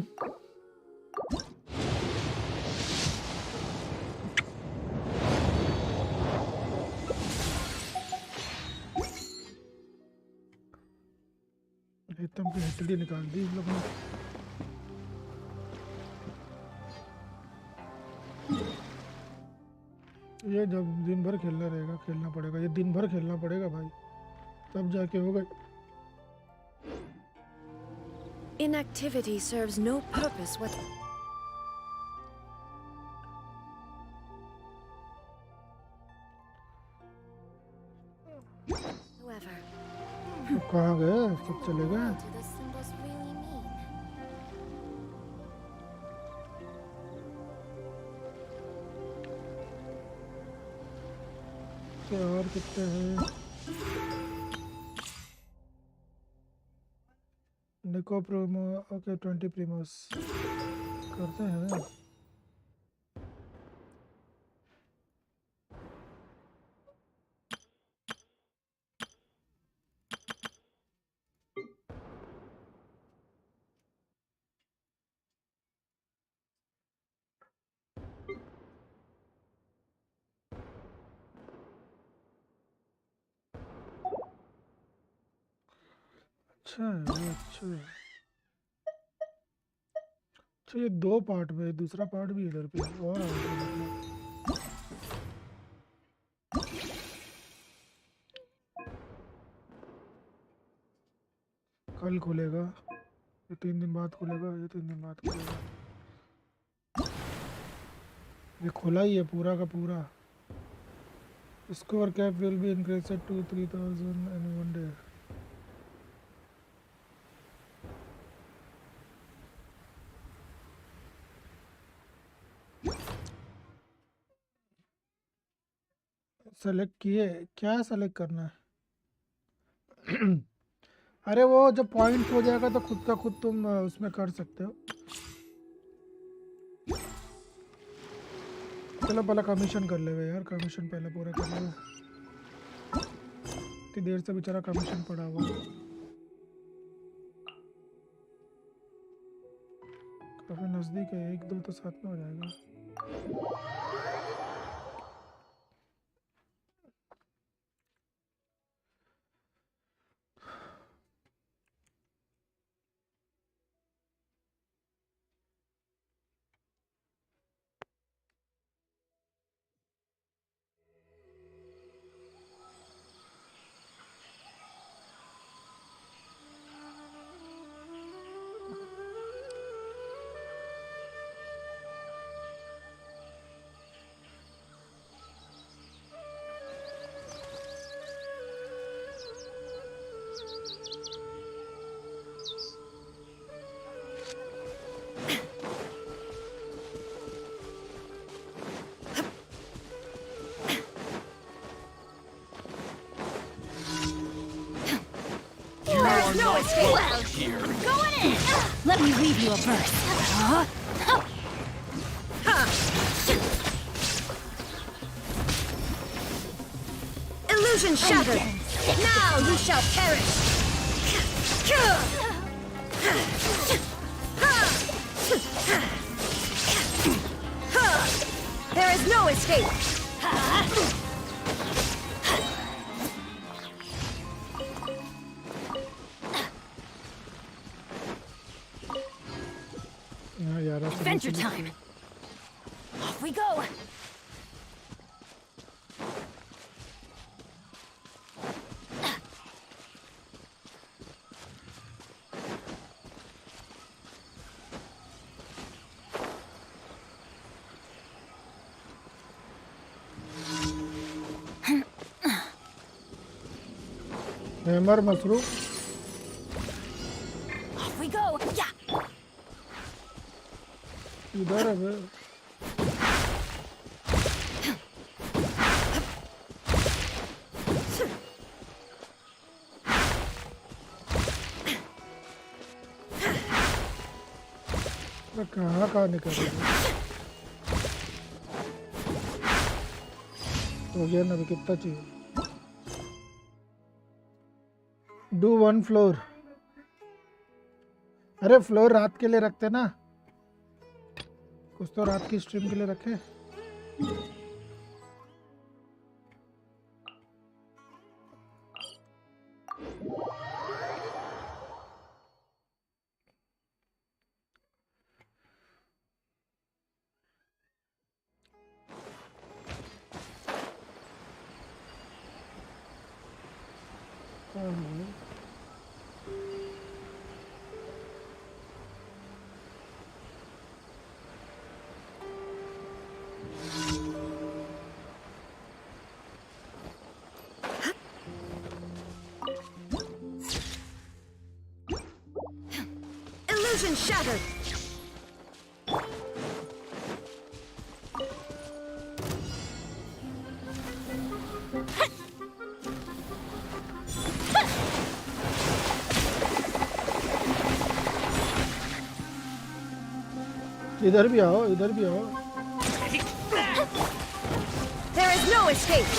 एकदम की हथेली निकाल दी इन लोगों ने। ये जब दिन भर खेलना रहेगा, खेलना पड़ेगा, ये दिन भर खेलना पड़ेगा भाई, तब जाके होगा। Inactivity serves no purpose what. However, कहाँ गए सब, चले गए? what do the symbols really mean? क्या और कितने हैं? निको प्रोमो ओके 20 प्रीमोस करते हैं। अच्छा है, अच्छा है। अच्छा ये 2 पार्ट में, दूसरा पार्ट भी इधर पे और आगे मतलब। कल खुलेगा, ये 3 दिन बाद खुलेगा, ये 3 दिन बाद खुलेगा। ये खुला ही है पूरा का पूरा। Score cap will be increased to 3000 in 1 day. Select किए, क्या सेलेक्ट करना है? अरे वो जब पॉइंट हो जाएगा तो खुद का खुद तुम उसमें कर सकते हो। चलो पहले कमीशन कर लेवे यार, कमीशन पहले पूरा कर लेवे। इतनी देर से बेचारा कमीशन पड़ा हुआ। काफी नजदीक है, 1-2 तो साथ में हो जाएगा। No escape! Well, here. Going in! Let me leave you a verse. Illusion shattered! Now you shall perish! There is no escape! Adventure time! Off we go! Hammer mashru Off we go! Yeah! इधर है बे। कहाँ निकल रही है? हो गया ना, अभी कितना चाहिए? Do 1 floor. अरे फ्लोर रात के लिए रखते ना, कुछ तो रात की स्ट्रीम के लिए रखे। Illusion shattered! इधर भी आओ, इधर भी आओ। There is no escape!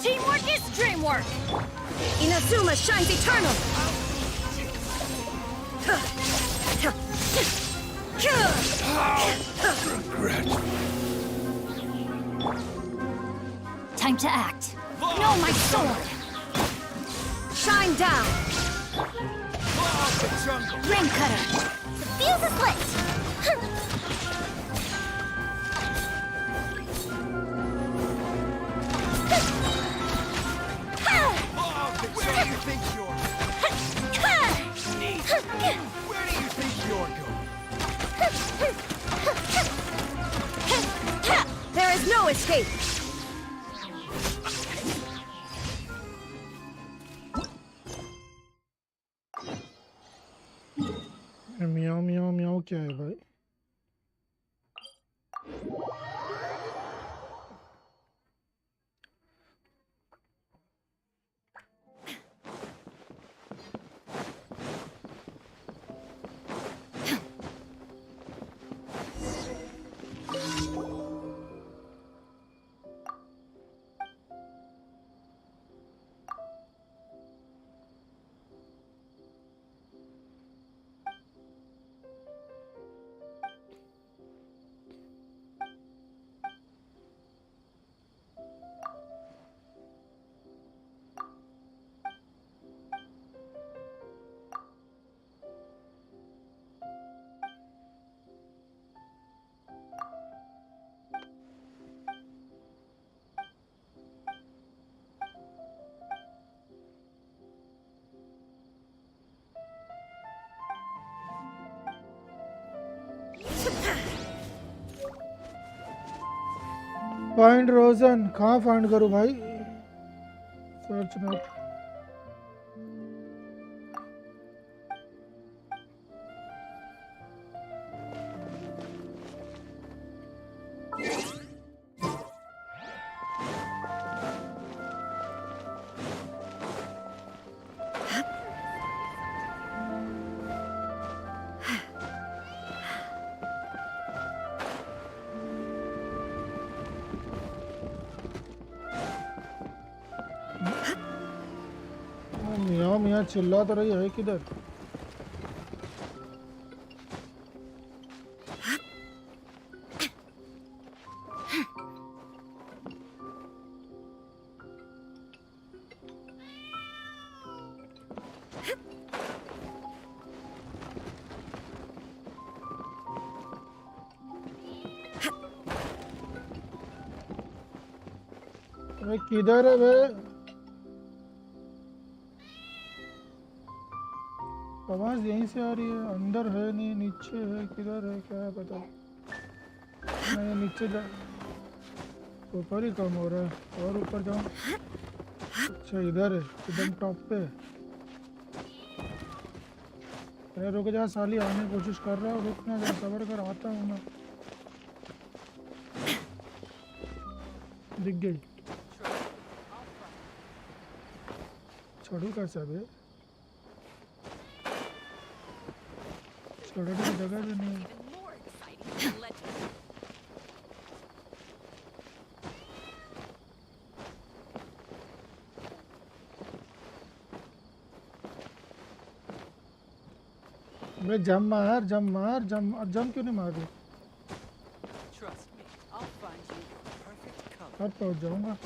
Teamwork is dreamwork! Inazuma shines eternal! Regret. Time to act. No, my sword! Shine down! Ring cutter! The fuse is lit! Where do you think you're Sneak! Where do you think you're going? There is no escape! म्याओ म्याओ म्याओ क्या है भाई? Find रोजन कहाँ find करूँ भाई? Search note मियाँ मियाँ चिल्ला तो रही है किधर? अरे किधर है बे? आवाज यहीं से आ रही है, अंदर है नहीं, नीचे है, किधर है क्या पता। मैं नीचे जा, ऊपर ही कम हो रहा है और ऊपर जाऊँ। अच्छा इधर है, एकदम टॉप पे। अरे रुक जा साली, आने की कोशिश कर रहा हूँ, रुकना जा, सबर कर, आता हूँ मैं। दिख गई। छोड़ू कैसा बे? छोड़ने की जगह भी नहीं है। अबे जम मार, जम मार, जम क्यों नहीं मार रही? अब पहुंच जाऊंगा।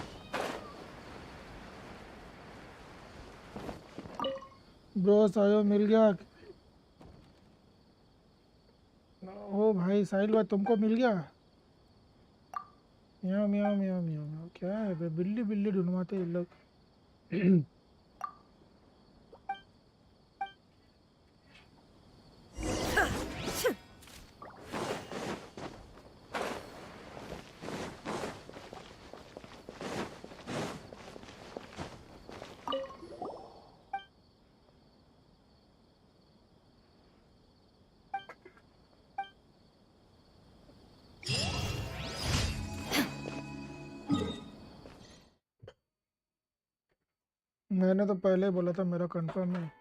ब्रो सायो मिल गया। ओ भाई साहिल भाई तुमको मिल गया? म्याओ म्याओ म्याओ म्याओ म्याओ क्या है बे? बिल्ली बिल्ली ढूंढवाते ये लोग। मैंने तो पहले ही बोला था मेरा कंफर्म है।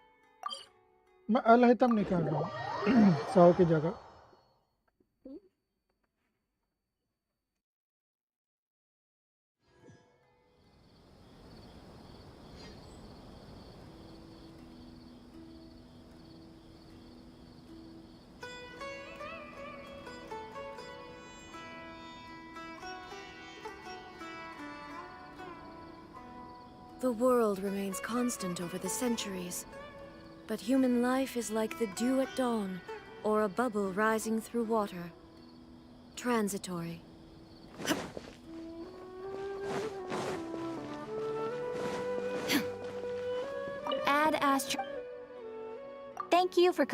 मैं अल हैथम निकाल रहा हूँ 100 की जगह। The world remains constant over the centuries, but human life is like the dew at dawn, or a bubble rising through water. Transitory. Ad Astra. Thank you for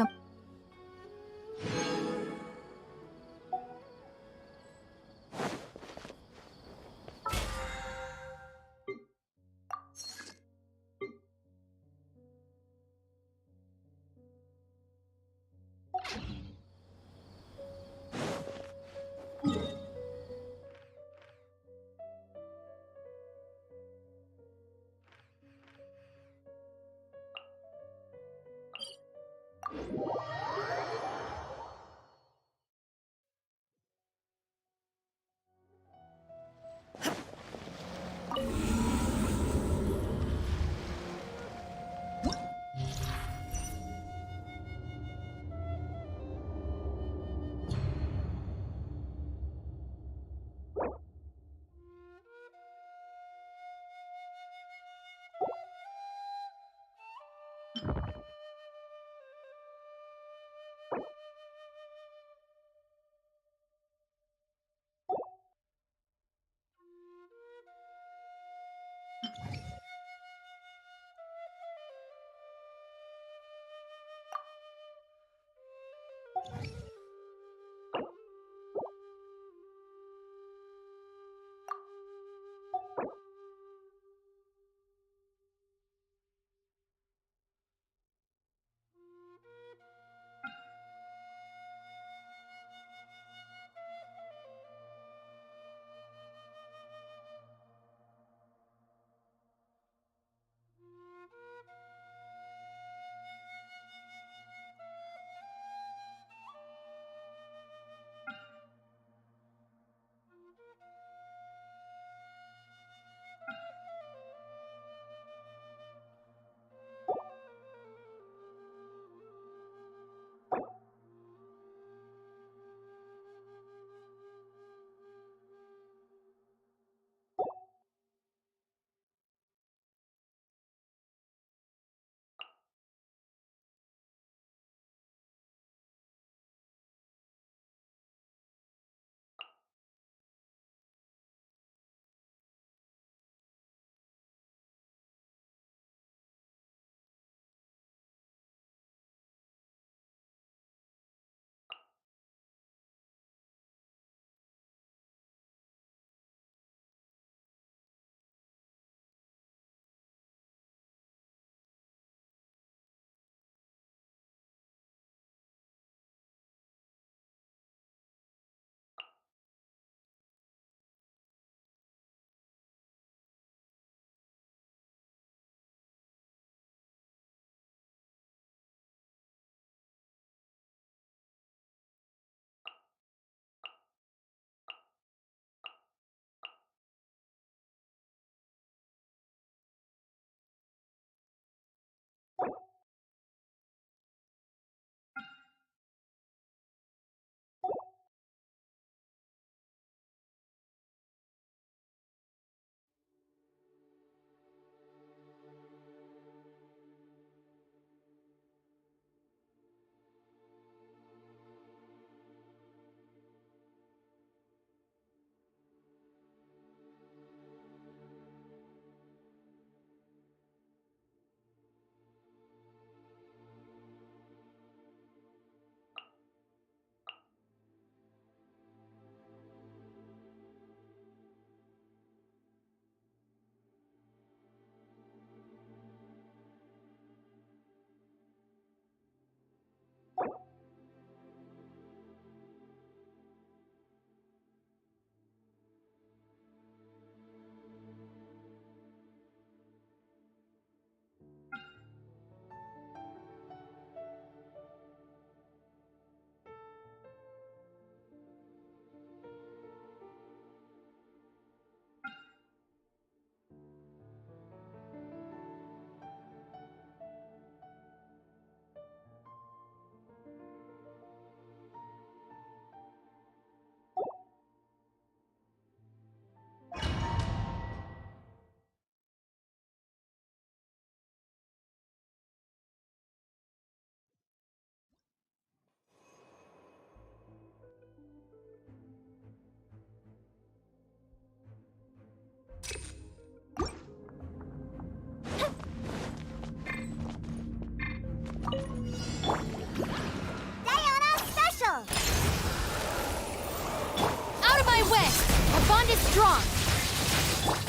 strong!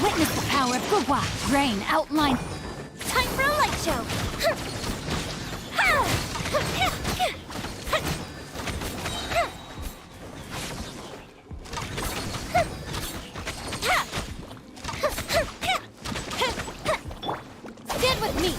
Witness the power of Gugwa! Rain outline... Time for a light show! Stand with me!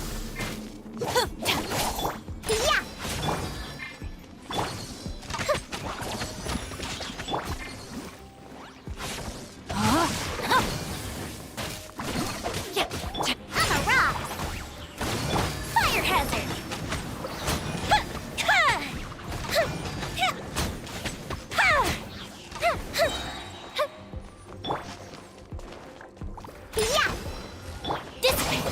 Yeah! I'm a rock! Fire hazard! Yeah! Dissipate!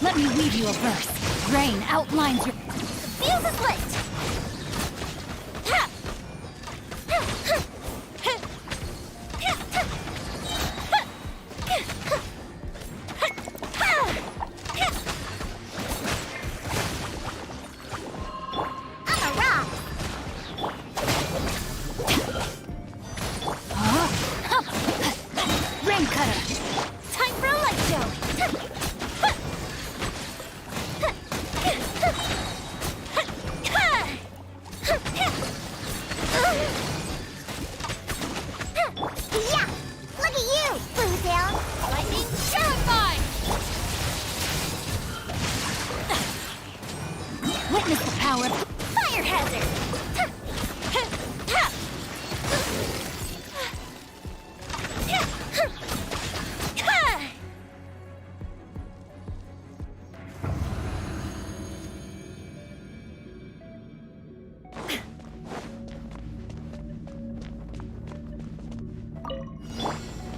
Let me weave you a verse. Rain outlines your... Fuse is lit! I'm a rock! Rain cutter! Time for a light show! Yeah! Look at you, Blue Tail! Lightning Terrified! Witness the power of... fire hazard!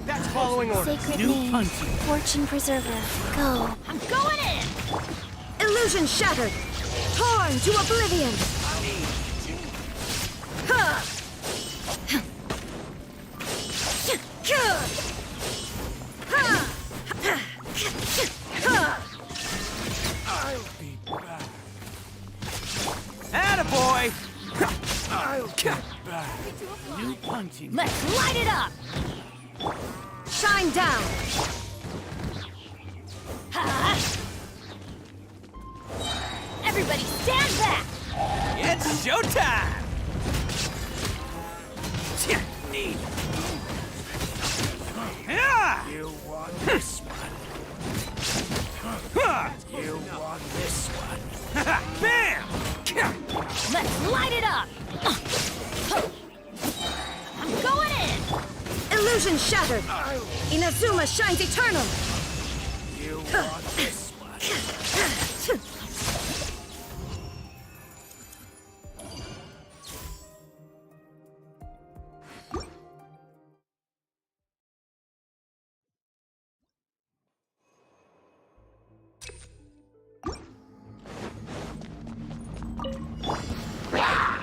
That's following orders. Sacred name, Fortune Preserver, go. I'm going in! Illusion shattered! Torn to oblivion! I'll be back. Attaboy! I'll get back. New punching. Let's light it up! Shine down! Everybody stand back! It's showtime! Neat. You want this one? You want this one? Bam! Let's light it up! I'm going in! Illusion shattered! Inazuma shines eternal! You want this one?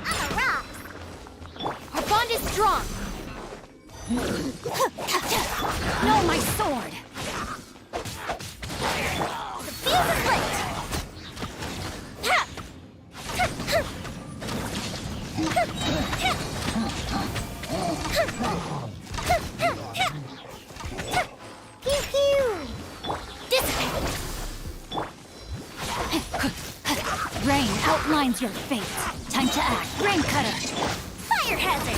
I'm a rock! Our bond is strong! No, my sword! The fuse is lit! Pew pew! Dissipate! Rain outlines your fate. Time to act. Rain cutter! Fire hazard!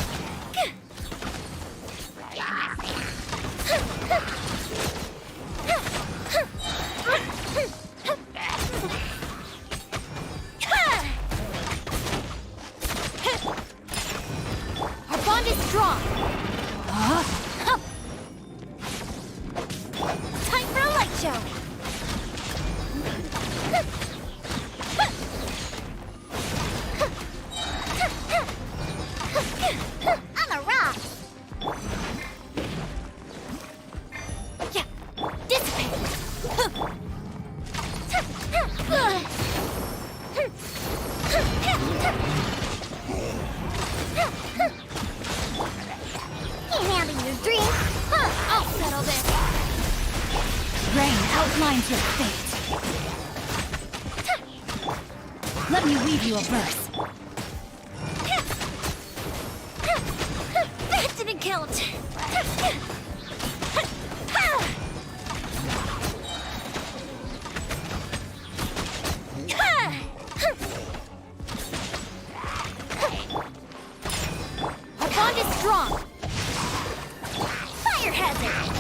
Our bond is strong! Time for a light show! I'm a rock! Yeah! Dissipate! Can't handle your drink! I'll settle this! Rain outlines your fate. Let me weave you a verse. Didn't count. Our bond is strong. Fire hazard.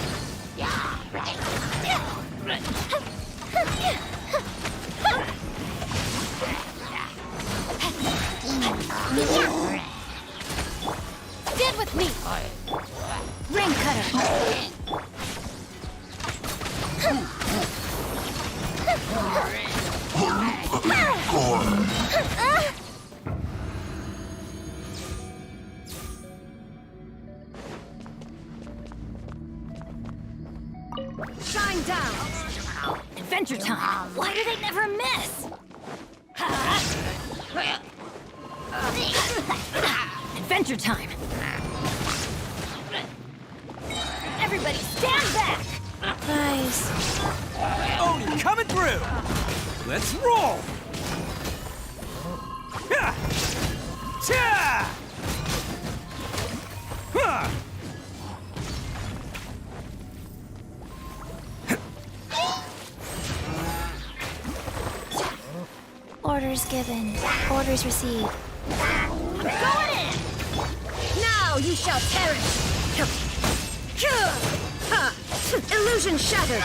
Stand with me. Ring cutter. Shine down. Adventure time. Why do they never miss? Adventure time. Everybody stand back. Nice. Oni coming through! Let's roll! Ha! Cha! Ha! Orders given. Orders received. Going in! Now you shall perish! Illusion shattered!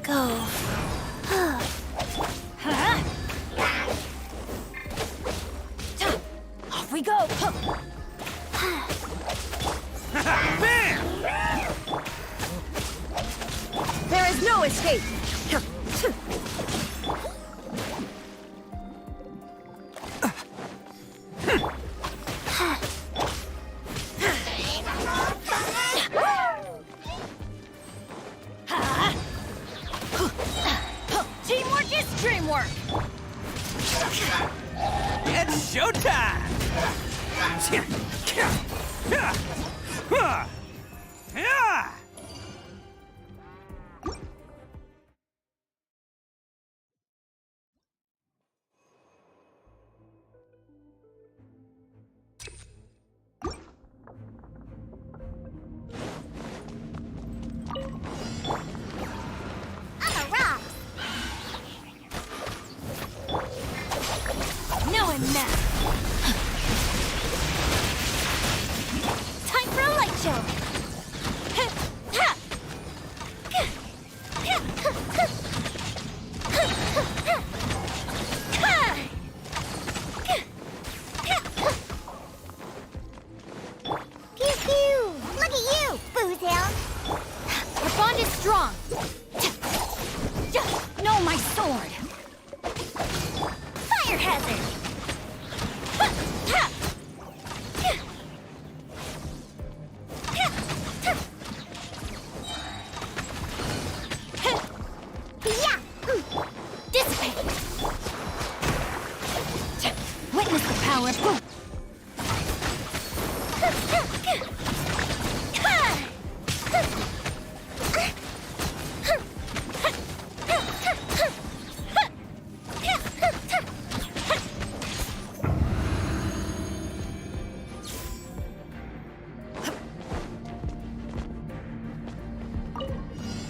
Go. Off we go! Bam! There is no escape! Teamwork is dreamwork! It's showtime! I'm a rock. No, I'm not. Time for a light show. Pew pew. Look at you, Boozhound. Our bond is strong. No, my sword. Fire hazard. Yeah. Dissipate. Witness the power of boom.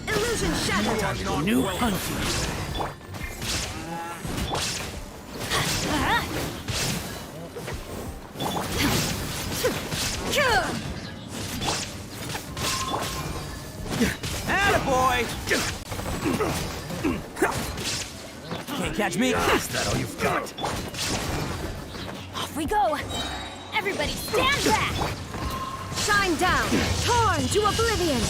Illusion shattered! New hunting! Attaboy! Can't catch me! Is that all you've got? Off we go. Everybody stand back. Shine down! Torn to oblivion!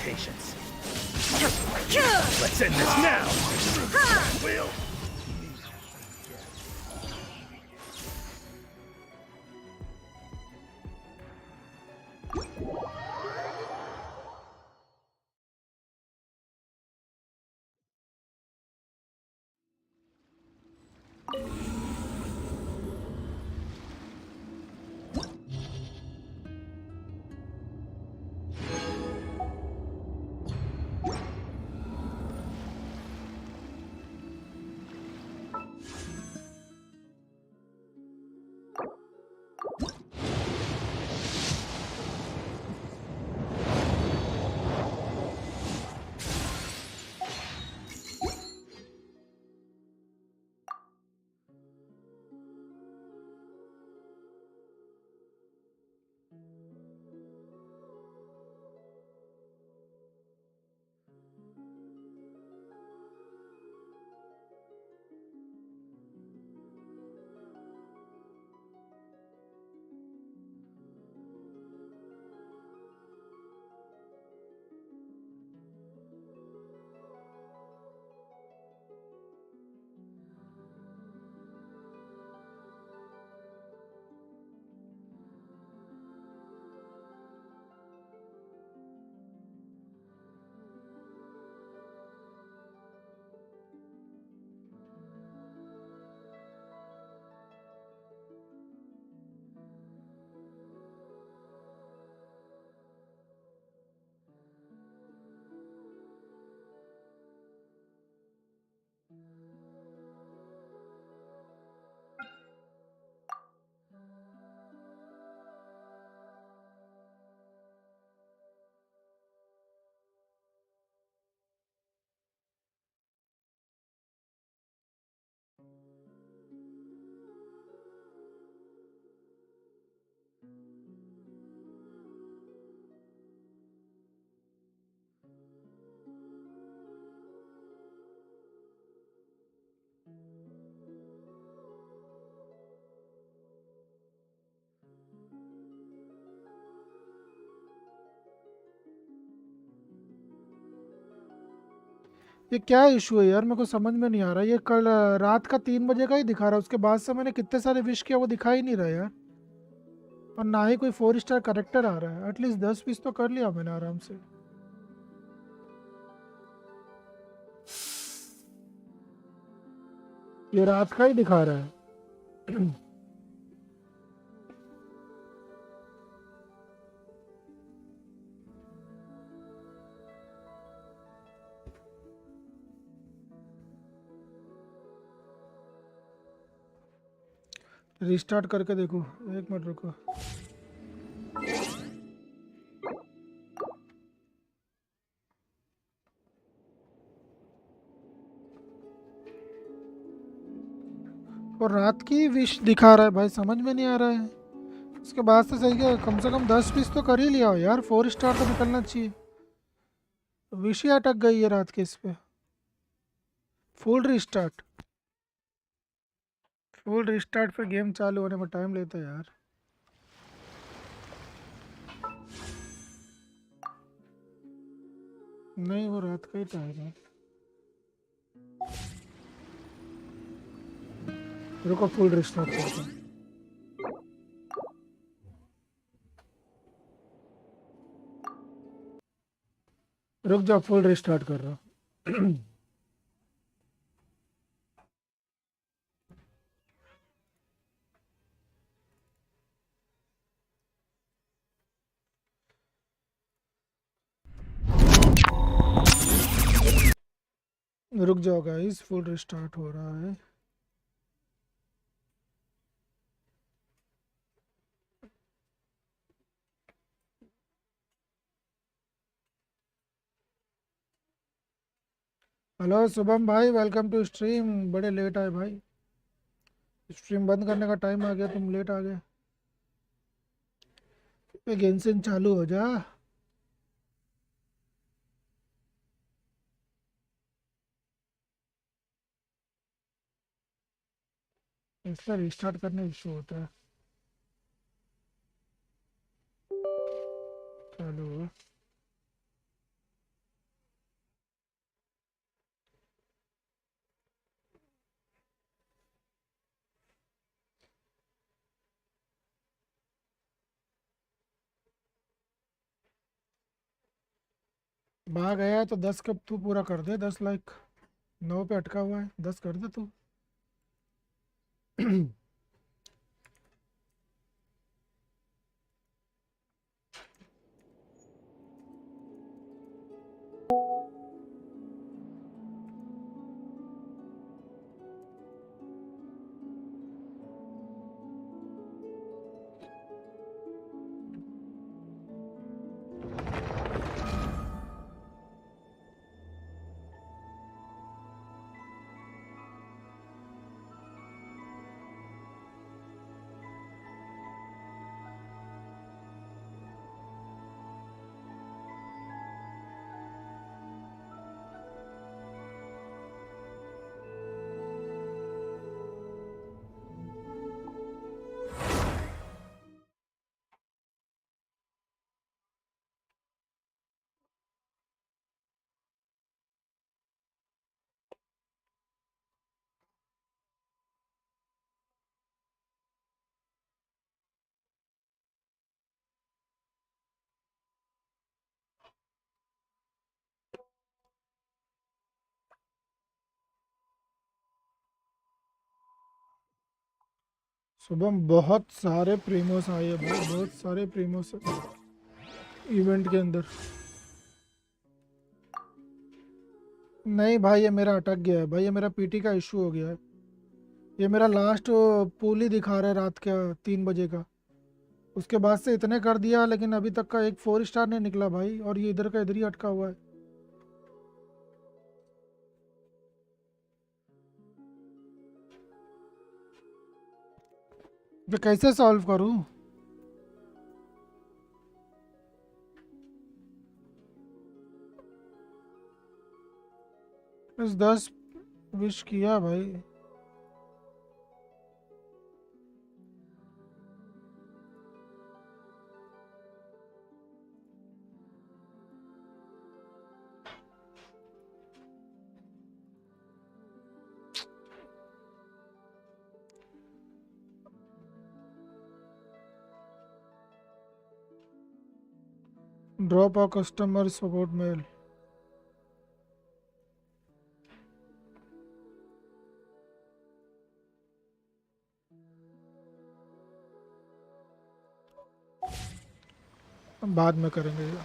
Patience. Let's end this now! Will. ये क्या issue है यार, मेरे को समझ में नहीं आ रहा। ये कल रात का 3 बजे का ही दिखा रहा है, उसके बाद से मैंने कितने सारे विश किया वो दिखा ही नहीं रहा यार। और ना ही कोई 4 स्टार करेक्टर आ रहा है। एटलीस्ट 10 पीस तो कर लिया मैंने आराम से। ये रात का ही दिखा रहा है। रिस्टार्ट करके देखो, 1 मिनट रुको। और रात की विश दिखा रहा है भाई, समझ में नहीं आ रहा है। उसके बाद से सही है, कम से कम 10 पीस तो कर ही लिया हो यार, 4 स्टार तो निकलना चाहिए। विश ही अटक गई है रात के इस पे। फुल रिस्टार्ट, फुल रिस्टार्ट पे गेम चालू होने में टाइम लेता है यार। नहीं, वो रात का ही टाइम है। रुको, फुल रिस्टार्ट करता हूँ। रुक जाओ, फुल रिस्टार्ट कर रहा हूँ। रुक जाओ गाइस, फुल रिस्टार्ट हो रहा है। हेलो शुभम भाई, वेलकम टू स्ट्रीम। बड़े लेट आए भाई, स्ट्रीम बंद करने का टाइम आ गया, तुम लेट आ गए। गेंशिन चालू हो जा। इसका रिस्टार्ट करने इशू होता है। चालू हुआ। भाग गया तो 10 कब तू पूरा कर दे, 10 लाइक। 9 पे अटका हुआ है, 10 कर दे तू। सुबह बहुत सारे प्रीमोस आए हैं भाई, बहुत सारे प्रीमोस इवेंट के अंदर। नहीं भाई, ये मेरा अटक गया है भाई, ये मेरा पीटी का इशू हो गया है। ये मेरा लास्ट पूल ही दिखा रहा है रात का 3 बजे का। उसके बाद से इतने कर दिया, लेकिन अभी तक का एक 4 स्टार नहीं निकला भाई, और ये इधर का इधर ही अटका हुआ है। तो कैसे सॉल्व करूं? बस 10 विश किया भाई। Drop a customer support mail. बाद में करेंगे ये।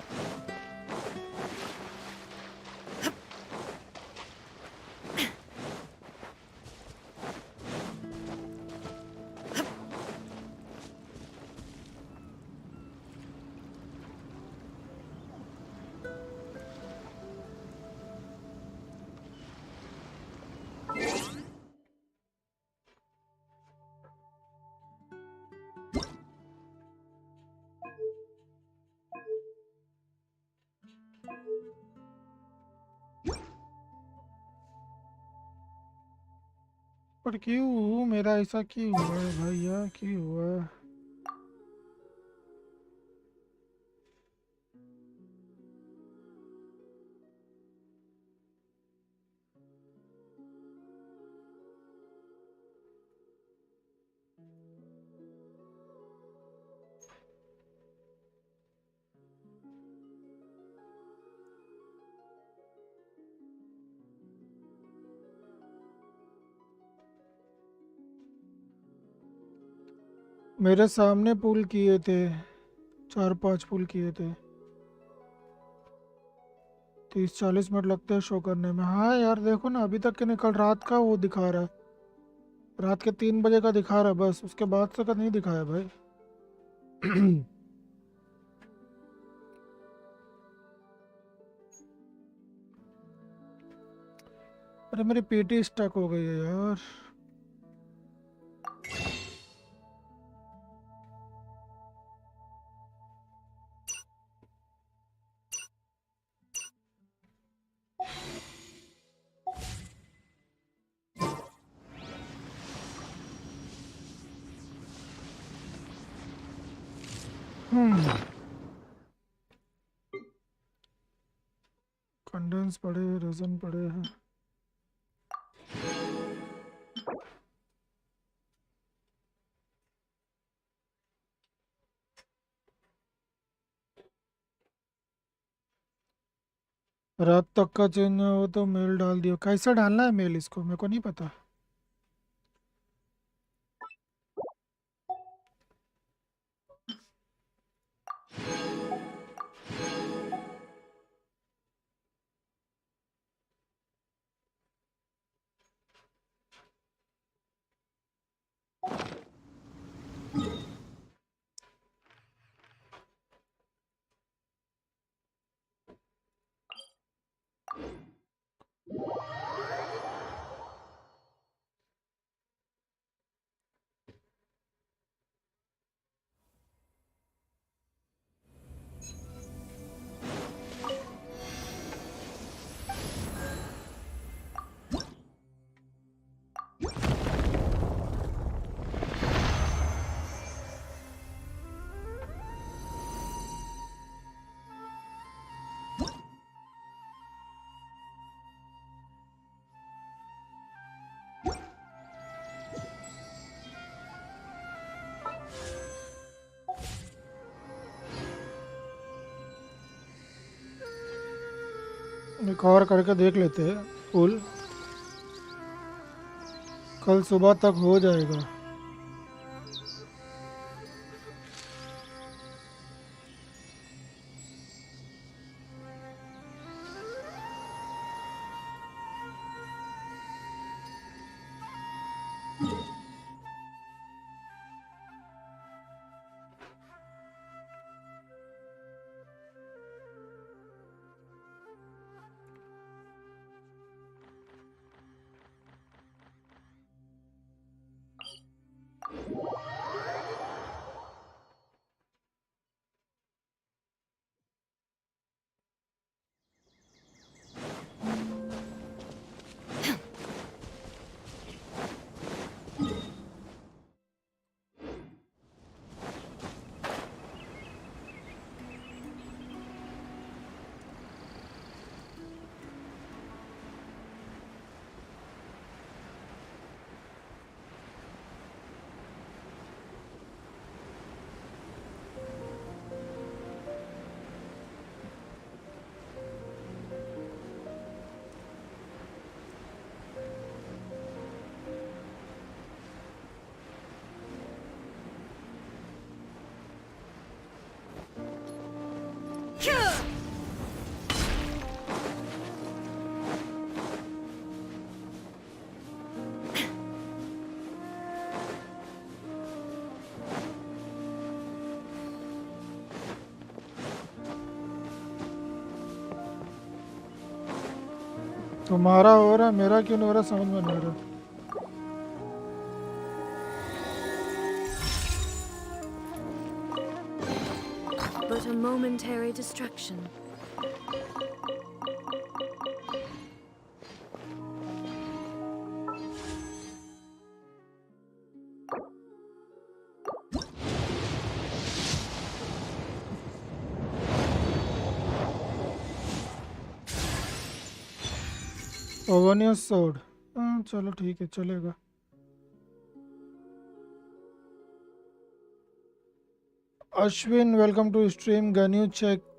पर क्यों मेरा ऐसा क्यों हुआ है भैया, क्यों हुआ है? मेरे सामने पुल किए थे, 4-5 पुल किए थे। 30-40 मिनट लगते हैं शो करने में। हाँ यार देखो ना, अभी तक के निकल रात का वो दिखा रहा है, रात के 3 बजे का दिखा रहा है बस, उसके बाद से का नहीं दिखाया भाई। अरे मेरी पीटी स्टक हो गई है यार। कंडेंस पड़े, रेजन पड़े हैं। रात तक का चेंज हो तो मेल डाल दियो। कैसे डालना है मेल इसको, मेरे को नहीं पता। एक और करके देख लेते हैं पुल, कल सुबह तक हो जाएगा। तुम्हारा हो रहा, मेरा क्यों नहीं हो रहा समझ में नहीं आ रहा। But a momentary distraction. ओवनियस सोड, चलो ठीक है, चलेगा। Ashwin welcome to stream. Ganyu check.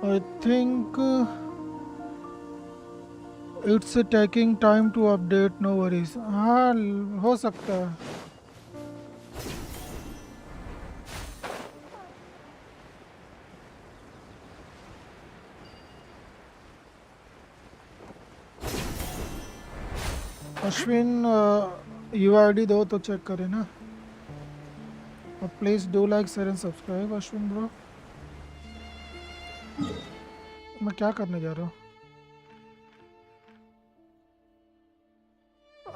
I think it's taking time to update. No worries. हाँ हो सकता है। अश्विन UID दो तो चेक करें ना। Please do like share and subscribe Ashwin bro. मैं क्या करने जा रहा हूँ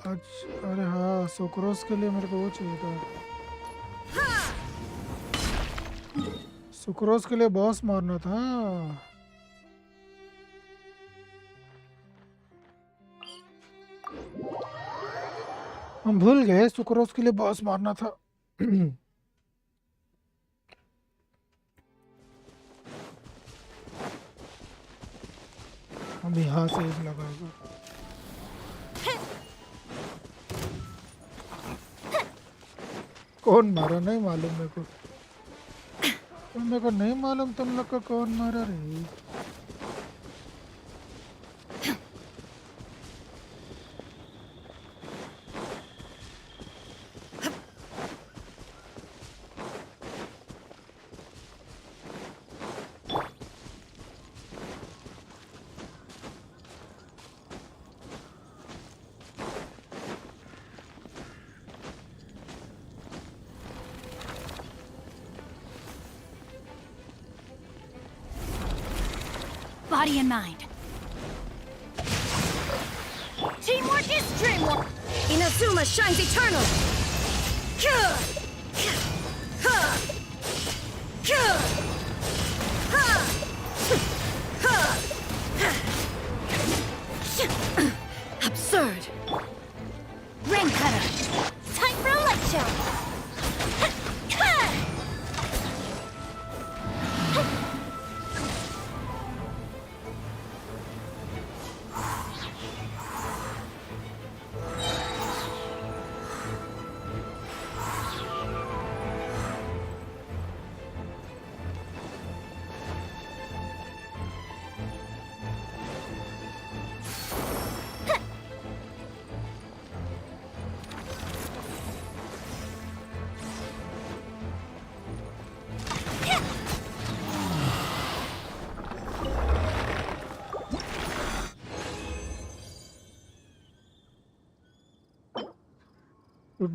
आज? अरे हाँ, सुक्रोज के लिए मेरे को वो चाहिए था। सुक्रोज के लिए बॉस मारना था। हम भूल गए सुक्रोज के लिए बॉस मारना था। हम यहाँ से एक लगाएगा। कौन मारा नहीं मालूम मेरे को। मेरे को नहीं मालूम तुम लोग को कौन मारा रे। Body and mind. Teamwork is dreamwork. Inazuma shines eternal. Absurd. Rain cutter. Time for a light show.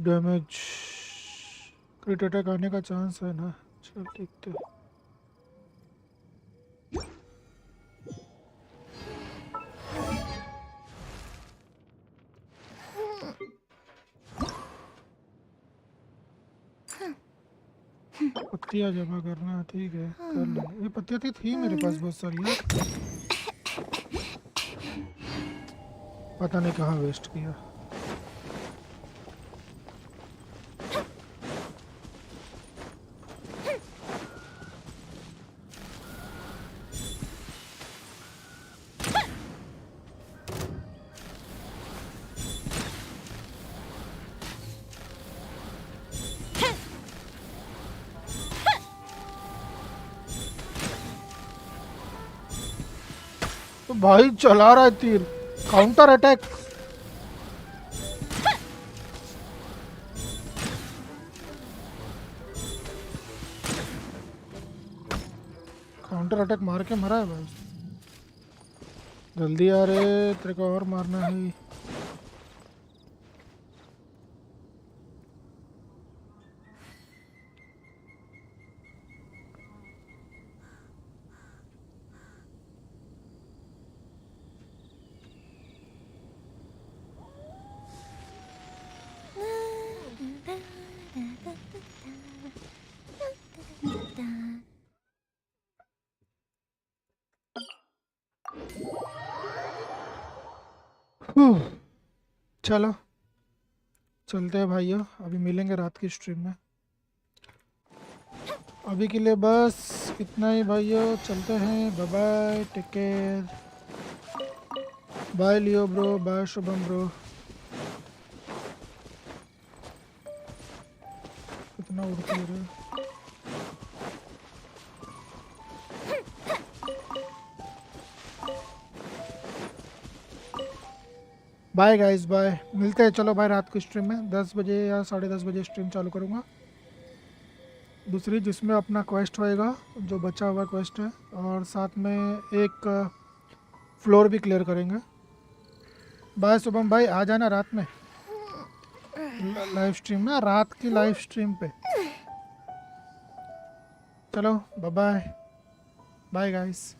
Damage क्रिट attack आने का चांस है ना। चल देखते हैं। पत्तियाँ जमा करना, ठीक है कर ले। ये पत्तियाँ थी मेरे पास बहुत सारी यार, पता नहीं कहाँ वेस्ट किया। भाई चला रहा है तीर, काउंटर अटैक। काउंटर अटैक मार के मरा है भाई। जल्दी आ रे, तेरे को और मारना है। चलो चलते हैं भाइयों, अभी मिलेंगे रात की स्ट्रीम में। अभी के लिए बस इतना ही भाइयों, चलते हैं। Bye bye, take care. Bye Leo bro, bye Shubham bro. कितना उड़ती है रे। Bye guys, bye. मिलते हैं, चलो भाई रात की स्ट्रीम में 10 बजे या 10:30 बजे स्ट्रीम चालू करूँगा दूसरी, जिसमें अपना क्वेस्ट होएगा जो बचा हुआ क्वेस्ट है, और साथ में एक फ्लोर भी क्लियर करेंगे। बाय शुभम भाई, आ जाना रात में लाइव स्ट्रीम में, रात की लाइव स्ट्रीम पे। चलो बाय बाय, बाय गाइस।